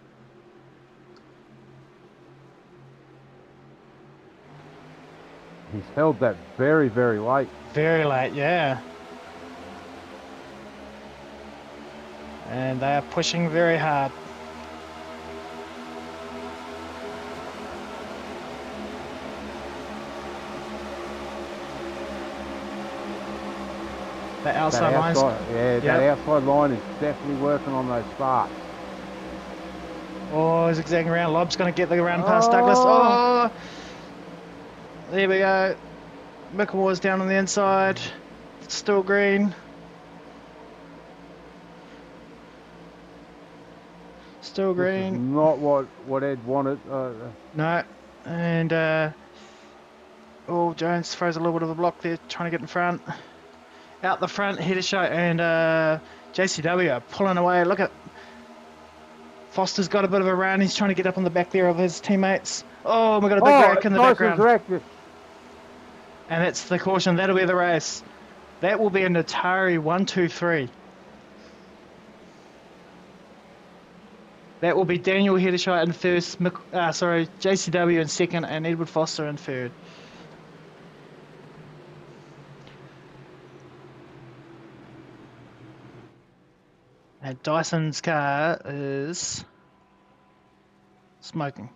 He's held that very, very late. Very late, yeah. And they are pushing very hard. The outside lines. Yeah, that outside line is definitely working on those sparks. Oh, zigzagging around. Lobb's going to get the run past Douglas. Oh, there we go. Mickelmore's down on the inside. Still green. Still green. This is not what Ed wanted. No. And, Jones throws a little bit of a block there, trying to get in front. Out the front, header shot, and JCW pulling away. Look at Foster's got a bit of a run. He's trying to get up on the back there of his teammates. Oh, we got a big wreck in the background. Wrecked. And that's the caution. That'll be the race. That will be a Natari 1, 2, 3. That will be Daniel Hedershot in first, JCW in second, and Edward Foster in third. And Dyson's car is smoking.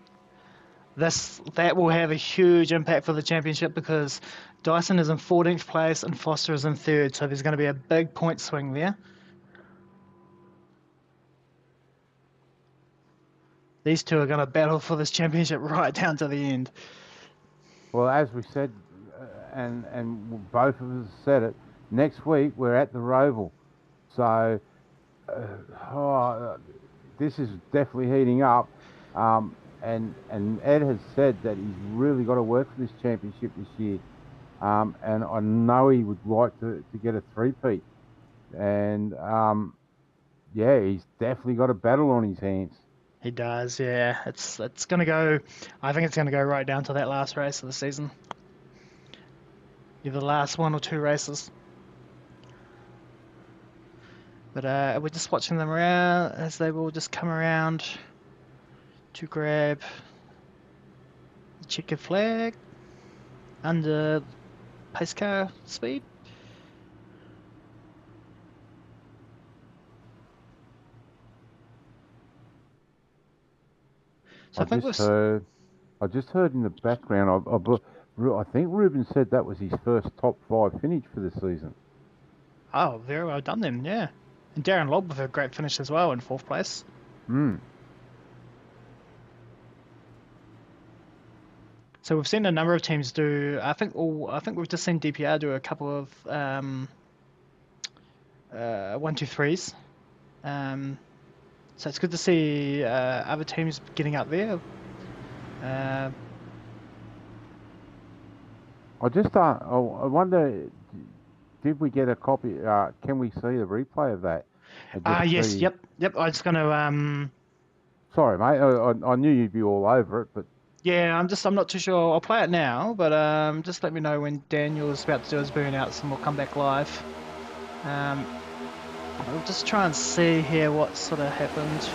That will have a huge impact for the championship because Dyson is in 14th place and Foster is in third, so there's going to be a big point swing there. These two are going to battle for this championship right down to the end. Well, as we said, and both of us said it, next week we're at the Roval. So this is definitely heating up. And Ed has said that he's really got to work for this championship this year. And I know he would like to get a three-peat. And he's definitely got a battle on his hands. He does, yeah. It's going to go. I think it's going to go right down to that last race of the season. Either the last 1 or 2 races. But we're just watching them around as they will just come around to grab the checkered flag under pace car speed. So I I think just heard in the background. I think Ruben said that was his first top 5 finish for the season. oh, very well done then, yeah. And Darren Lobb with a great finish as well in 4th place. So we've seen a number of teams do. I think we've just seen DPR do a couple of 1-2-3s. So it's good to see other teams getting up there. I wonder, did we get a copy? Can we see the replay of that? Yes, yep. I'm just gonna Sorry, mate. I knew you'd be all over it, but yeah, I'm not too sure. I'll play it now, but just let me know when Daniel's about to do his burnouts, and we'll come back live. I'll just try and see here what sort of happened.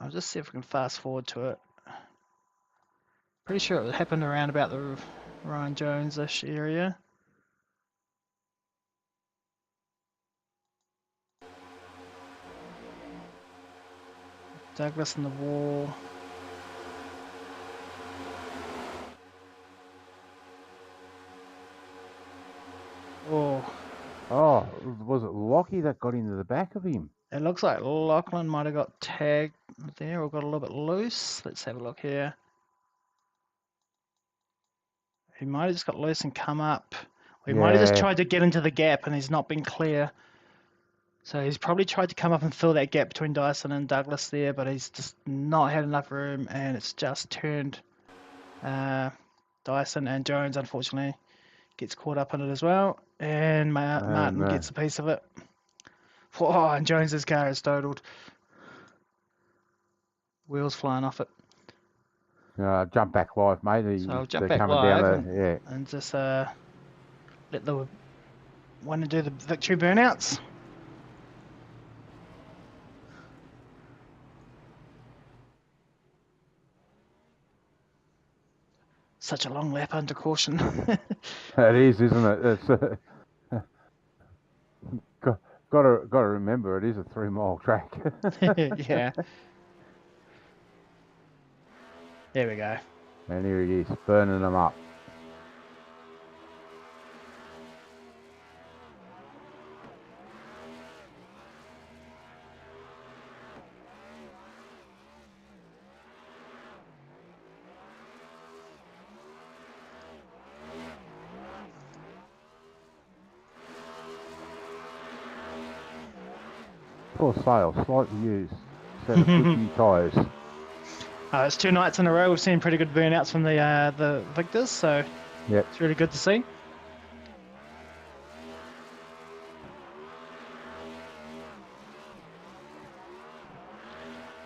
I'll just see if we can fast forward to it. Pretty sure it happened around about the Ryan Jones-ish area. Douglas in the wall. oh, was it Lockie that got into the back of him? It looks like Lachlan might have got tagged there or got a little bit loose. Let's have a look here. He might have just got loose and come up. Or he might have just tried to get into the gap and he's not been clear. So he's probably tried to come up and fill that gap between Dyson and Douglas there, but he's just not had enough room and it's just turned. Dyson and Jones, unfortunately, gets caught up in it as well. And Martin gets a piece of it. Oh, and Jones's car is totaled. Wheels flying off it. Jump back live, mate. So I'll jump back live and just let the winner do the victory burnouts. Such a long lap under caution. It is, isn't it? It's got to remember it is a 3-mile track. Yeah. There we go. And here he is, burning them up. Poor Sale, slightly used. Set of good new tyres. It's 2 nights in a row. We've seen pretty good burnouts from the victors, so yep. It's really good to see.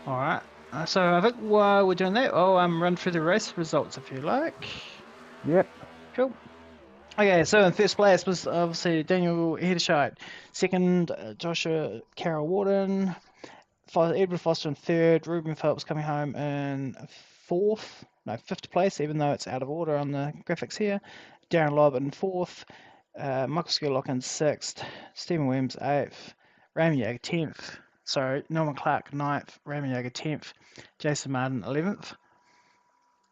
All right. So I think while we're doing that, run through the race results if you like. Yep. Cool. Okay, so in first place was obviously Daniel Hedershite. Second, Joshua Carroll Warden. Edward Foster in third. Ruben Phelps coming home in fifth place, even though it's out of order on the graphics here. Darren Lobb in fourth. Michael Skerlock in sixth. Stephen Williams eighth. Raymond Yeager 10th. Sorry, Norman Clark 9th. Raymond Yeager 10th. Jason Martin 11th.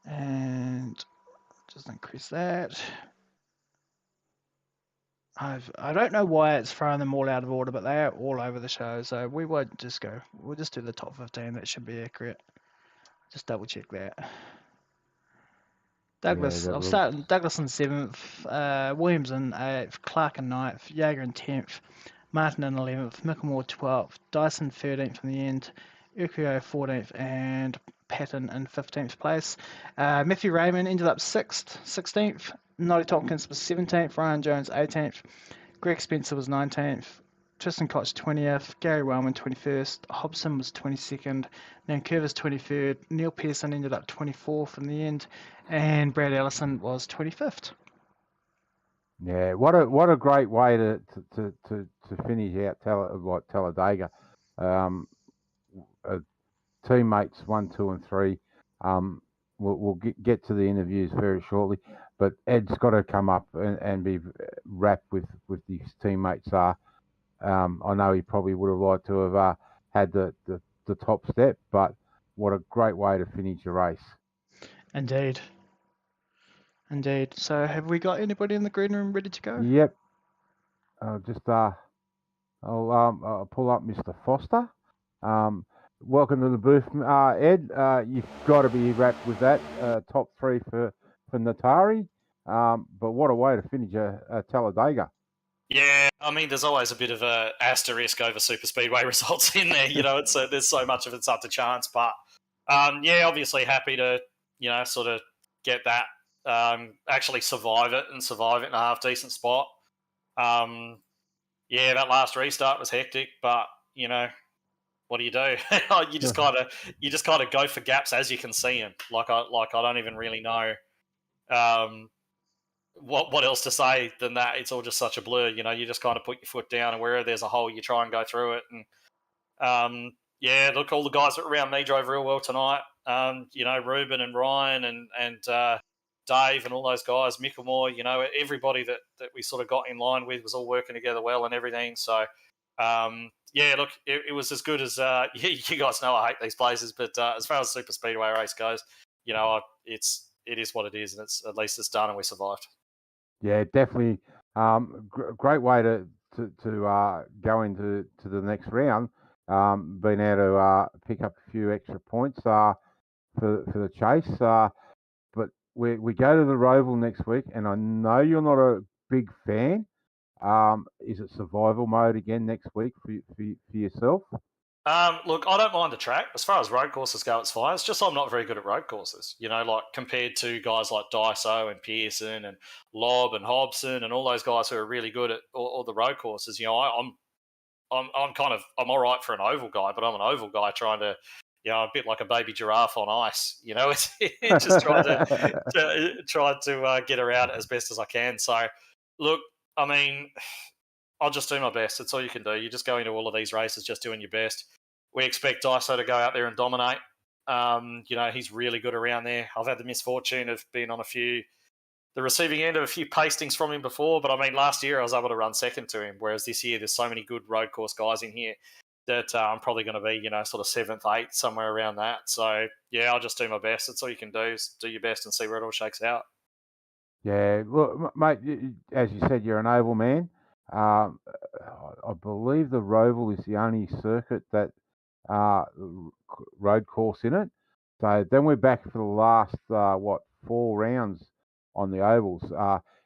And just increase that. I don't know why it's throwing them all out of order, but they are all over the show, so we won't just go. We'll just do the top 15. That should be accurate. Just double check that. Douglas, Yeah, I'll start Douglas in 7th, Williams in 8th, Clark in 9th, Yeager in 10th, Martin in 11th, Mickelmore 12th, Dyson 13th in the end, Urquio 14th, and Patton in 15th place. Matthew Raymond ended up 16th. Noddy Tompkins was 17th. Ryan Jones 18th. Greg Spencer was 19th. Tristan Koch 20th. Gary Wellman 21st. Hobson was 22nd. Nankervis 23rd. Neil Pearson ended up 24th in the end. And Brad Ellison was 25th. Yeah, what a great way to finish out Talladega. Teammates 1, 2, and 3. We'll get to the interviews very shortly, but Ed's got to come up and be wrapped with his teammates are. I know he probably would have liked to have had the top step, but what a great way to finish a race. Indeed. Indeed. So have we got anybody in the green room ready to go? Yep. I'll pull up Mr. Foster. Welcome to the booth, Ed. You've got to be wrapped with that top three for Natari. But what a way to finish a Talladega. Yeah, I mean, there's always a bit of a asterisk over super speedway results in there. It's there's so much of it's up to chance, but yeah, obviously happy to sort of get that, actually survive it in a half decent spot. Yeah, that last restart was hectic, but what do? You just kind of go for gaps as you can see them. I don't even really know. Um, what else to say than that? It's all just such a blur. You just kind of put your foot down, and wherever there's a hole, you try and go through it. And yeah, look, all the guys around me drove real well tonight. Ruben and Ryan and Dave and all those guys, Micklemore. Everybody that we sort of got in line with was all working together well and everything. So yeah, look, it was as good as you guys know. I hate these places, but as far as super speedway race goes, it is what it is, and at least it's done, and we survived. Yeah, definitely. Great way to go into the next round. Being able to pick up a few extra points for the chase. But we go to the Roval next week, and I know you're not a big fan. Is it survival mode again next week for yourself? Look, I don't mind the track. As far as road courses go, it's fine. It's just I'm not very good at road courses. Like compared to guys like Daiso and Pearson and Lobb and Hobson and all those guys who are really good at all the road courses. I'm all right for an oval guy, but I'm an oval guy trying to, a bit like a baby giraffe on ice. It's just trying to get around as best as I can. So, look, I mean, I'll just do my best. That's all you can do. You just go into all of these races just doing your best. We expect Daiso to go out there and dominate. He's really good around there. I've had the misfortune of being on the receiving end of a few pastings from him before, but I mean, last year I was able to run second to him, whereas this year there's so many good road course guys in here that I'm probably going to be, sort of 7th, 8th, somewhere around that. So, yeah, I'll just do my best. That's all you can do, is do your best and see where it all shakes out. Yeah, look, mate, as you said, you're an oval man. I believe the Roval is the only circuit that road course in it. So then we're back for the last 4 rounds on the ovals.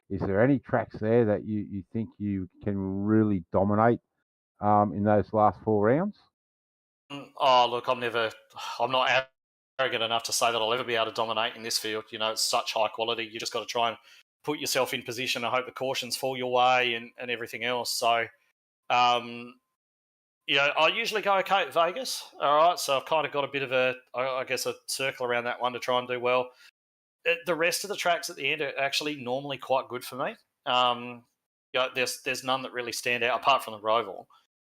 Is there any tracks there that you think you can really dominate in those last 4 rounds? Oh, look, I'm not arrogant enough to say that I'll ever be able to dominate in this field. It's such high quality. You just got to try and put yourself in position and hope the cautions fall your way and everything else. So, I usually go okay at Vegas. All right, so I've kind of got a bit of a circle around that one to try and do well. The rest of the tracks at the end are actually normally quite good for me. There's none that really stand out apart from the Roval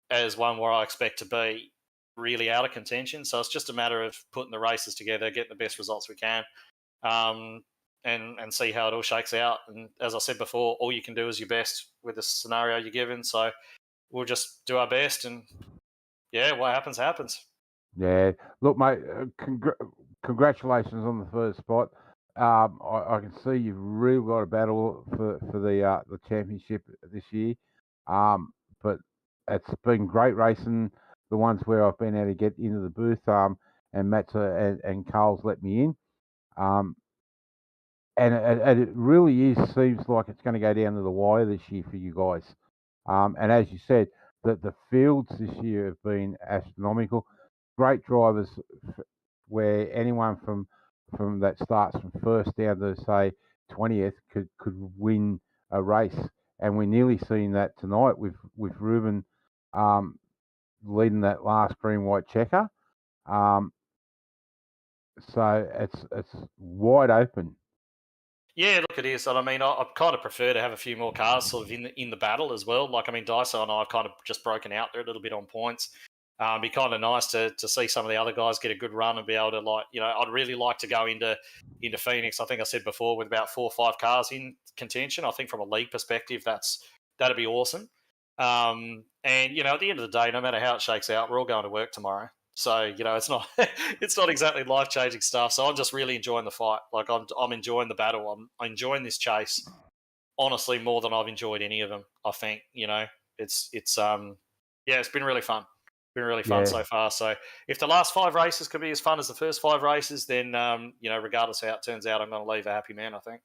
as one where I expect to be really out of contention. So it's just a matter of putting the races together, getting the best results we can, and see how it all shakes out. And as I said before, all you can do is your best with the scenario you're given. So we'll just do our best, and yeah, what happens, happens. Yeah, look, mate, congratulations on the first spot. I can see you've really got a battle for the championship this year. But it's been great racing. The ones where I've been able to get into the booth, and Matt and Carl's let me in. And it really seems like it's going to go down to the wire this year for you guys. And as you said, the fields this year have been astronomical. Great drivers, where anyone from that starts from first down to say 20th could win a race, and we're nearly seeing that tonight with Ruben leading that last green white checker. So it's wide open. Yeah, look, it is. And I mean, I kind of prefer to have a few more cars sort of in the battle as well. Like, I mean, Daiso and I have kind of just broken out there a little bit on points. It'd be kind of nice to see some of the other guys get a good run and be able to, I'd really like to go into Phoenix. I think I said before, with about 4 or 5 cars in contention. I think from a league perspective, that'd be awesome. And at the end of the day, no matter how it shakes out, we're all going to work tomorrow. So it's not it's not exactly life changing stuff. So I'm just really enjoying the fight. Like I'm enjoying the battle. I'm enjoying this chase. Honestly, more than I've enjoyed any of them. I think it's it's been really fun. Been really fun so far. So if the last 5 races can be as fun as the first 5 races, then regardless how it turns out, I'm going to leave a happy man, I think.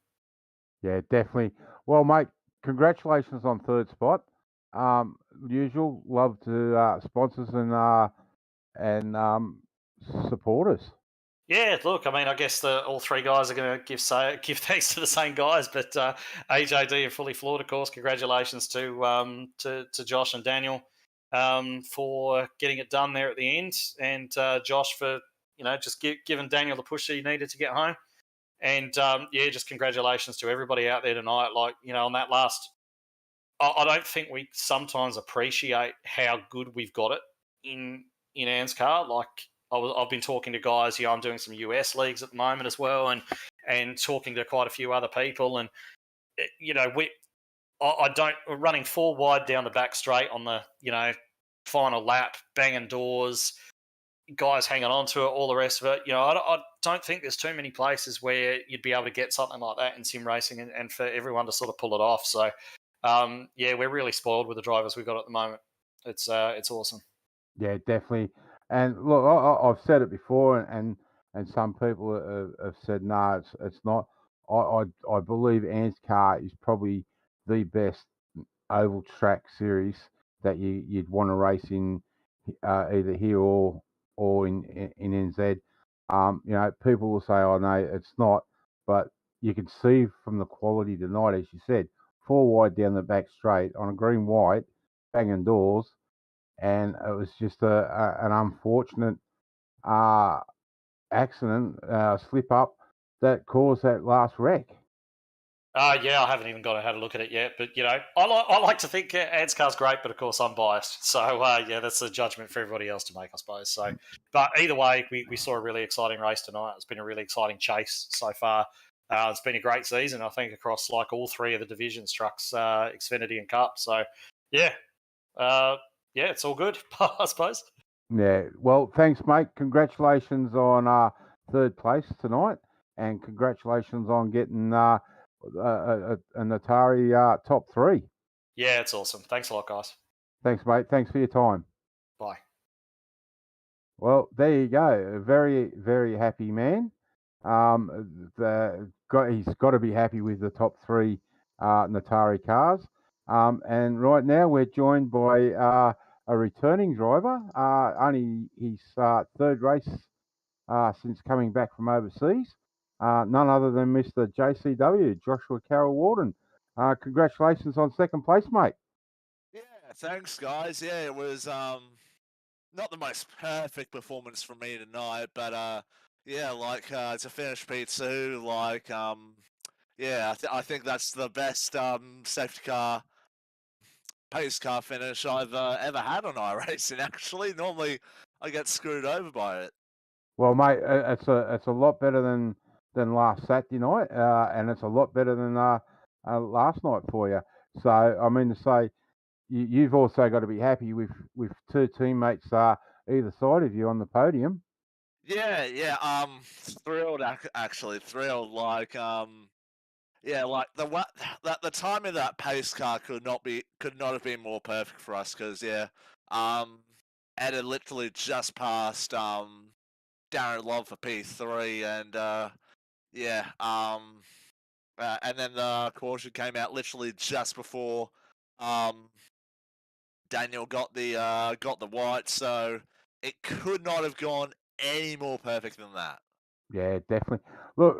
Yeah, definitely. Well, mate, congratulations on third spot. Usual, love to sponsors and support us. Yeah, look, I mean, I guess all 3 guys are going to give thanks to the same guys, but AJD and Fully Flawed, of course. Congratulations to Josh and Daniel for getting it done there at the end, and Josh for just giving Daniel the push that he needed to get home, and just congratulations to everybody out there tonight. Like on that last, I don't think we sometimes appreciate how good we've got it in ANZCAR. Like I've been talking to guys. I'm doing some US leagues at the moment as well, and talking to quite a few other people. And I don't we're running 4 wide down the back straight on the final lap, banging doors, guys hanging on to it, all the rest of it. I don't think there's too many places where you'd be able to get something like that in sim racing, and for everyone to sort of pull it off. So we're really spoiled with the drivers we've got at the moment. It's awesome. Yeah, definitely. And look, I've said it before, and some people have said no, it's not. I believe ANZCAR is probably the best oval track series that you'd want to race in, either here or in NZ. People will say, "Oh no, it's not," but you can see from the quality tonight, as you said, 4 wide down the back straight on a green white, banging doors, and it was just an unfortunate accident, slip up that caused that last wreck. I haven't even had a look at it yet, but I like to think ANZCAR's great, but of course I'm biased. So that's a judgment for everybody else to make, I suppose. So, but either way, we saw a really exciting race tonight. It's been a really exciting chase so far. It's been a great season, I think, across like all 3 of the divisions: trucks, Xfinity, and Cup. So, it's all good, I suppose. Yeah. Well, thanks, mate. Congratulations on third place tonight, and congratulations on getting an Atari top 3. Yeah, it's awesome. Thanks a lot, guys. Thanks, mate. Thanks for your time. Bye. Well, there you go. A very, very happy man. He's got to be happy with the top 3 Natari cars. And right now we're joined by a returning driver. Only his third race since coming back from overseas. None other than Mr. JCW, Joshua Carroll Warden. Congratulations on second place, mate. Yeah, thanks, guys. Yeah, it was not the most perfect performance from me tonight, but to finish P2, I think that's the best safety car, pace car finish I've ever had on iRacing. Actually, normally I get screwed over by it. Well, mate, it's a lot better than last Saturday night, and it's a lot better than last night for you. So I mean to say, you've also got to be happy with 2 teammates either side of you on the podium. Yeah, thrilled, actually thrilled. The time of that pace car could not have been more perfect for us, because Ed had literally just passed Darren Love for P3, and then the caution came out literally just before Daniel got the white, so it could not have gone any more perfect than that. Yeah, definitely. Look,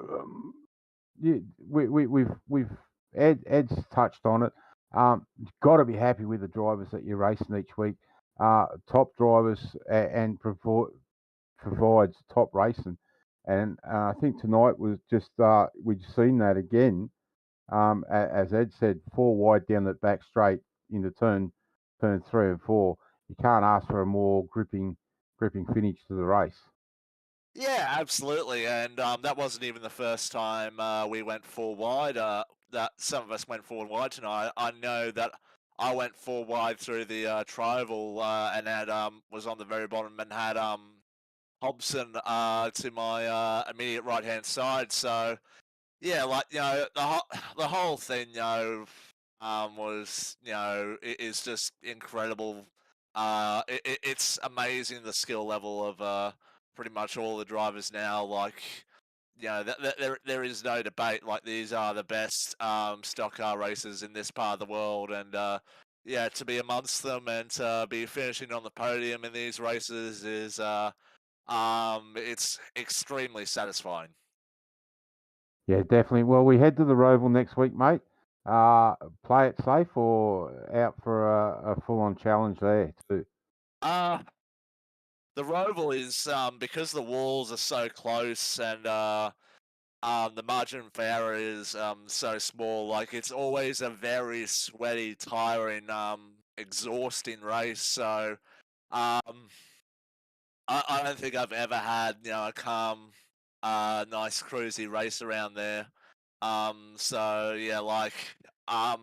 we've Ed's touched on it. You've got to be happy with the drivers that you're racing each week. Top drivers and provides top racing, and I think tonight was just we've seen that again. As Ed said, 4 wide down the back straight into turn 3 and 4. You can't ask for a more gripping finish to the race. Yeah, absolutely, and that wasn't even the first time we went 4 wide. That some of us went 4 wide tonight. I know that I went 4 wide through the tri-oval and had was on the very bottom and had Hobson to my immediate right hand side. So yeah, like the whole thing, was is just incredible. It's amazing the skill level of pretty much all the drivers now. Like there is no debate. Like these are the best stock car racers in this part of the world, and yeah, to be amongst them and to be finishing on the podium in these races is it's extremely satisfying. Yeah, definitely. Well, we head to the Roval next week, mate. Play it safe or out for a full-on challenge there too. The Roval is because the walls are so close and the margin for error is so small. Like it's always a very sweaty, tiring, exhausting race. So um, I don't think I've ever had a calm, nice cruisy race around there. So yeah, like I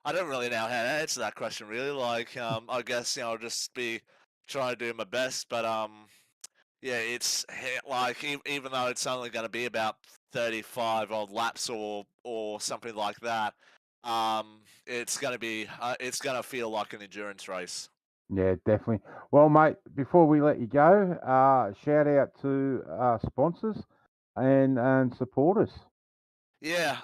don't really know how to answer that question. Really, like I guess I'll just be trying to do my best, but yeah, it's like even though it's only going to be about 35 odd laps or something like that, it's going to be it's going to feel like an endurance race. Yeah, definitely. Well, mate, before we let you go, shout out to sponsors and supporters. Yeah,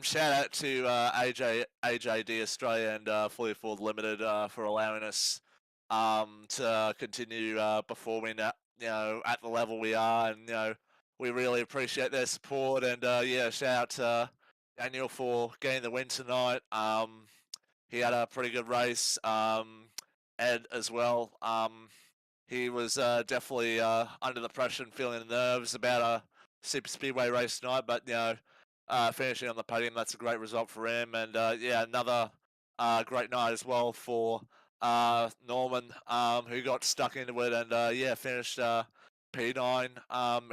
shout out to AJD Australia and Fully Ford Limited for allowing us to continue performing at at the level we are, and we really appreciate their support. And yeah, shout out to Daniel for getting the win tonight. He had a pretty good race. Ed as well. He was definitely under the pressure and feeling the nerves about a super speedway race tonight, but finishing on the podium, that's a great result for him. And yeah, another great night as well for Norman, who got stuck into it and yeah, finished P9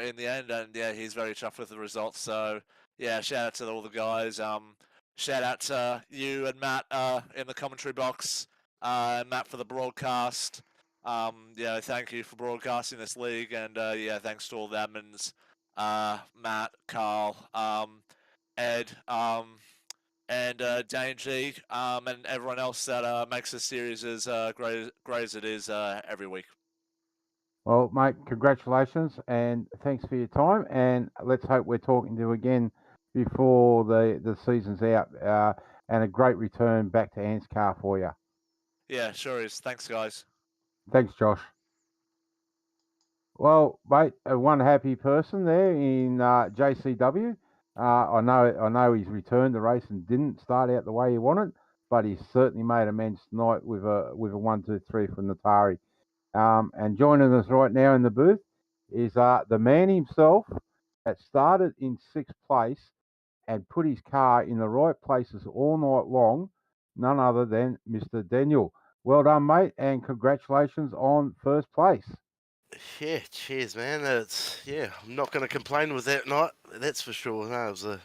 in the end. And yeah, he's very chuffed with the results. So yeah, shout out to all the guys. Shout out to you and Matt in the commentary box. Matt for the broadcast. Yeah, thank you for broadcasting this league, and yeah, thanks to all the admins, Matt, Carl, Ed, and Dane G, and everyone else that makes this series as great as it is every week. Well, mate, congratulations and thanks for your time. And let's hope we're talking to you again before the season's out. And a great return back to ANZCAR for you. Yeah, sure is. Thanks, guys. Thanks, Josh. Well, mate, one happy person there in JCW. I know he's returned the race and didn't start out the way he wanted, but he's certainly made amends tonight with a 1-2-3 from Natari. And joining us right now in the booth is the man himself that started in 6th place and put his car in the right places all night long, none other than Mr. Daniel. Well done, mate, and congratulations on 1st place. Yeah, cheers, man. I'm not going to complain with that night. That's for sure. No, it was a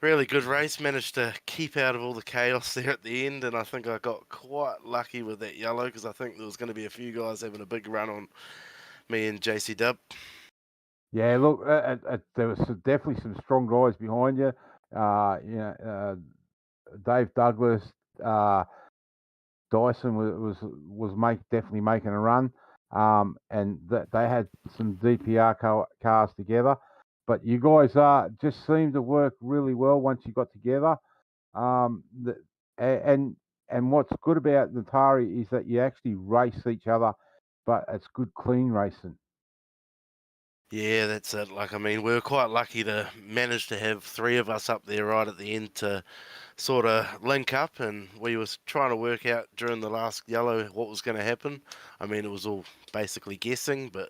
really good race. Managed to keep out of all the chaos there at the end, and I think I got quite lucky with that yellow because I think there was going to be a few guys having a big run on me and JC Dub. Yeah, look, there was definitely some strong guys behind you. Dave Douglas, Dyson was definitely making a run, and they had some DPR cars together. But you guys just seemed to work really well once you got together. And what's good about Natari is that you actually race each other, but it's good clean racing. Yeah, that's it. Like, I mean, we were quite lucky to manage to have 3 of us up there right at the end to sort of link up, and we was trying to work out during the last yellow what was going to happen. I mean, it was all basically guessing, but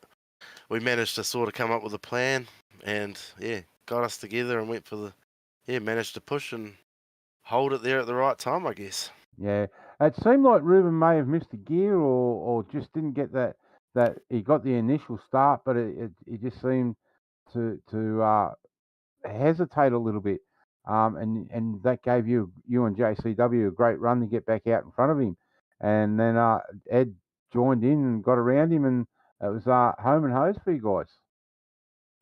we managed to sort of come up with a plan, and yeah, got us together and went for managed to push and hold it there at the right time, I guess. Yeah, it seemed like Ruben may have missed a gear or just didn't get that he got the initial start, but it just seemed to hesitate a little bit. and that gave you and JCW a great run to get back out in front of him. And then Ed joined in and got around him, and it was home and hose for you guys.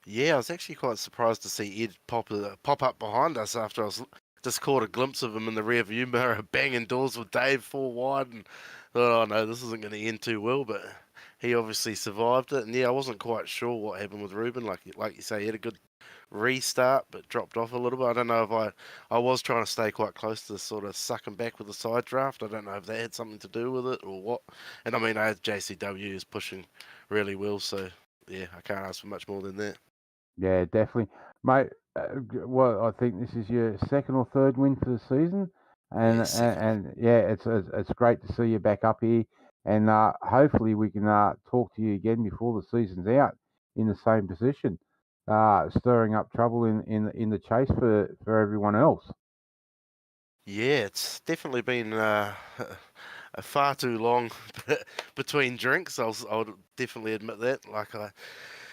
Yeah, I was actually quite surprised to see Ed pop up behind us after I was just caught a glimpse of him in the rear view mirror banging doors with Dave 4 wide, and thought, oh no, this isn't going to end too well. But he obviously survived it, and yeah, I wasn't quite sure what happened with Ruben. Like you say, he had a good restart, but dropped off a little bit. I don't know if I was trying to stay quite close to sort of suck him back with the side draft. I don't know if that had something to do with it or what. And I mean, JCW is pushing really well, so yeah, I can't ask for much more than that. Yeah, definitely, mate. Well, I think this is your second or third win for the season, and Yeah, second. yeah, it's great to see you back up here, and hopefully we can talk to you again before the season's out in the same position, stirring up trouble in the chase for everyone else. Yeah, it's definitely been a far too long between drinks. I would definitely admit that.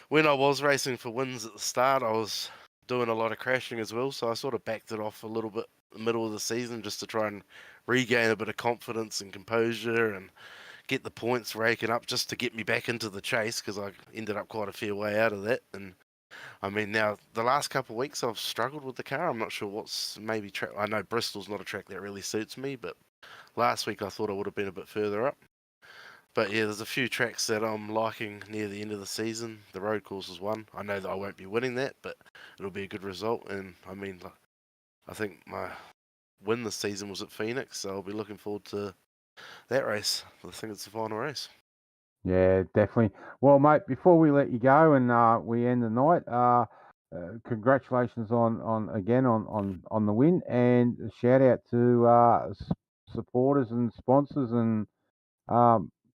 When I was racing for wins at the start, I was doing a lot of crashing as well, so I sort of backed it off a little bit in the middle of the season just to try and regain a bit of confidence and composure and get the points raking up just to get me back into the chase, because I ended up quite a fair way out of that. And I mean, now the last couple of weeks I've struggled with the car. I'm not sure what's maybe track. I know Bristol's not a track that really suits me, but last week I thought I would have been a bit further up. But yeah, there's a few tracks that I'm liking near the end of the season. The road course is one. I know that I won't be winning that, but it'll be a good result. And I mean, I think my win this season was at Phoenix, so I'll be looking forward to that race. I think it's the final race. Yeah, definitely. Well, mate, before we let you go and we end the night, congratulations on the win, and a shout out to supporters and sponsors and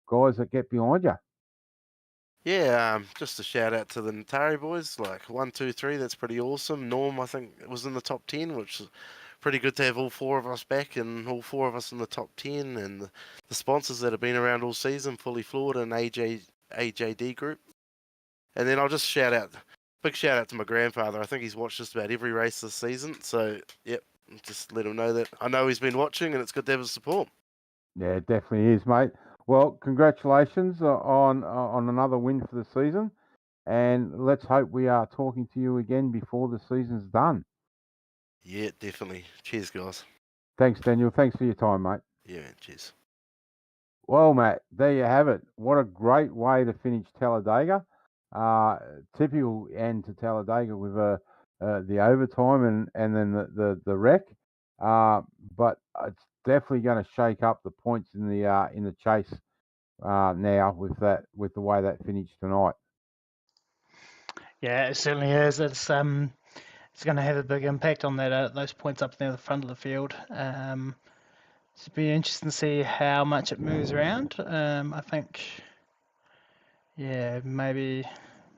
guys that get behind you. Yeah, just a shout out to the Natari boys, like 1, 2, 3. That's pretty awesome. Norm, I think, was in the top 10, which is pretty good to have all four of us back and all four of us in the top 10. And the sponsors that have been around all season, Fully Floored and AJD Group. And then I'll just big shout out to my grandfather. I think he's watched just about every race this season. So, yep, just let him know that I know he's been watching, and it's good to have his support. Yeah, it definitely is, mate. Well, congratulations on another win for the season, and let's hope we are talking to you again before the season's done. Yeah, definitely. Cheers, guys. Thanks, Daniel. Thanks for your time, mate. Yeah, man, cheers. Well, Matt, there you have it. What a great way to finish Talladega. Typical end to Talladega with the overtime and then the wreck. But it's definitely going to shake up the points in the chase now with the way that finished tonight. Yeah, it certainly is. It's going to have a big impact on that those points up near the front of the field. It's be interesting to see how much it moves around. I think, yeah, maybe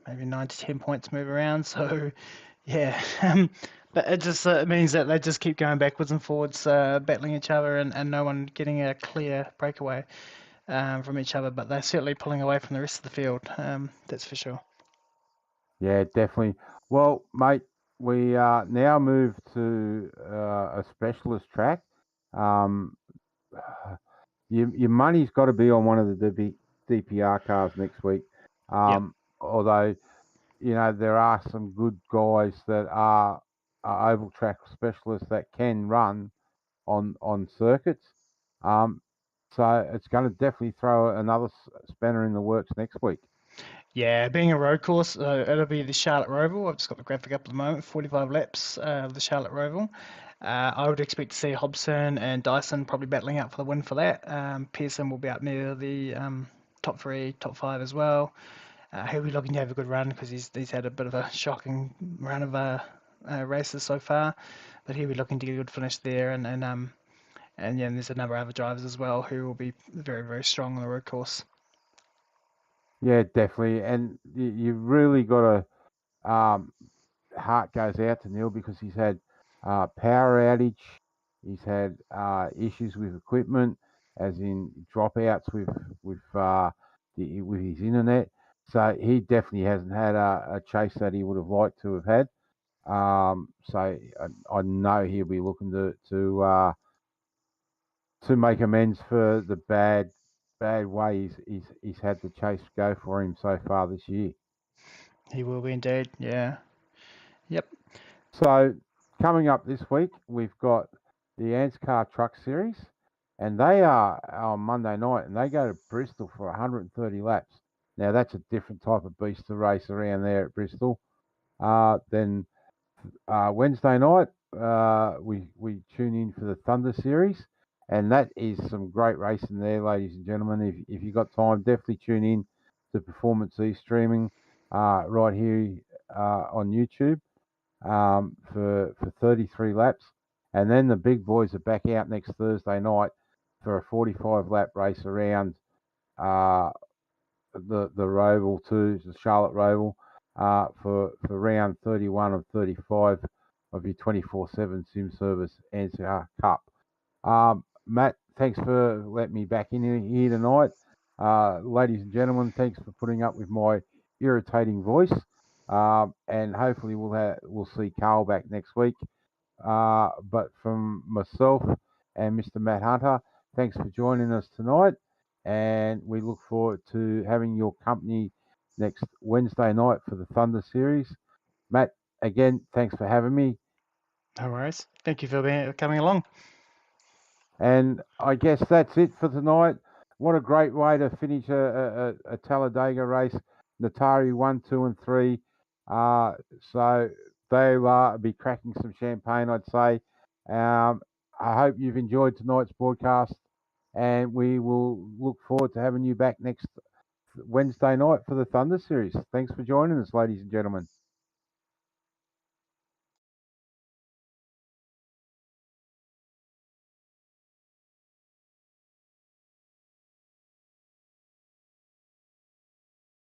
9 to 10 points move around. So, yeah, but it just means that they just keep going backwards and forwards, battling each other, and no one getting a clear breakaway from each other. But they're certainly pulling away from the rest of the field. That's for sure. Yeah, definitely. Well, mate, we now move to a specialist track. Um, your money's got to be on one of the DPR cars next week. Although, there are some good guys that are oval track specialists that can run on circuits. So it's going to definitely throw another spanner in the works next week. Yeah, being a road course, it'll be the Charlotte Roval. I've just got the graphic up at the moment, 45 laps of the Charlotte Roval. I would expect to see Hobson and Dyson probably battling out for the win for that. Pearson will be up near the top 3, top 5 as well. He'll be looking to have a good run because he's had a bit of a shocking run of races so far, but he'll be looking to get a good finish there. And yeah, and there's a number of other drivers as well who will be very, very strong on the road course. Yeah, definitely. And you really got to heart goes out to Neil because he's had power outage. He's had issues with equipment, as in dropouts with his internet. So he definitely hasn't had a chase that he would have liked to have had. So I know he'll be looking to make amends for the bad way he's had the chase go for him so far this year. He will be indeed. Yeah. Yep. So coming up this week, we've got the ANZCAR Truck Series, and they are on Monday night, and they go to Bristol for 130 laps. Now that's a different type of beast to race around there at Bristol. Then Wednesday night, we tune in for the Thunder Series, and that is some great racing there, ladies and gentlemen. If you got time, definitely tune in to Performance E streaming right here on YouTube for 33 laps, and then the big boys are back out next Thursday night for a 45 lap race around the Roval too, the Charlotte Roval, for round 31 of 35 of your 24/7 sim service ANZCAR Cup. Matt, thanks for letting me back in here tonight. Ladies and gentlemen, thanks for putting up with my irritating voice. And hopefully we'll see Carl back next week. But from myself and Mr. Matt Hunter, thanks for joining us tonight, and we look forward to having your company next Wednesday night for the Thunder Series. Matt, again, thanks for having me. No worries. Thank you for coming along. And I guess that's it for tonight. What a great way to finish a Talladega race. Natari 1, 2, and 3. So they'll be cracking some champagne, I'd say. I hope you've enjoyed tonight's broadcast, and we will look forward to having you back next Wednesday night for the Thunder Series. Thanks for joining us, ladies and gentlemen.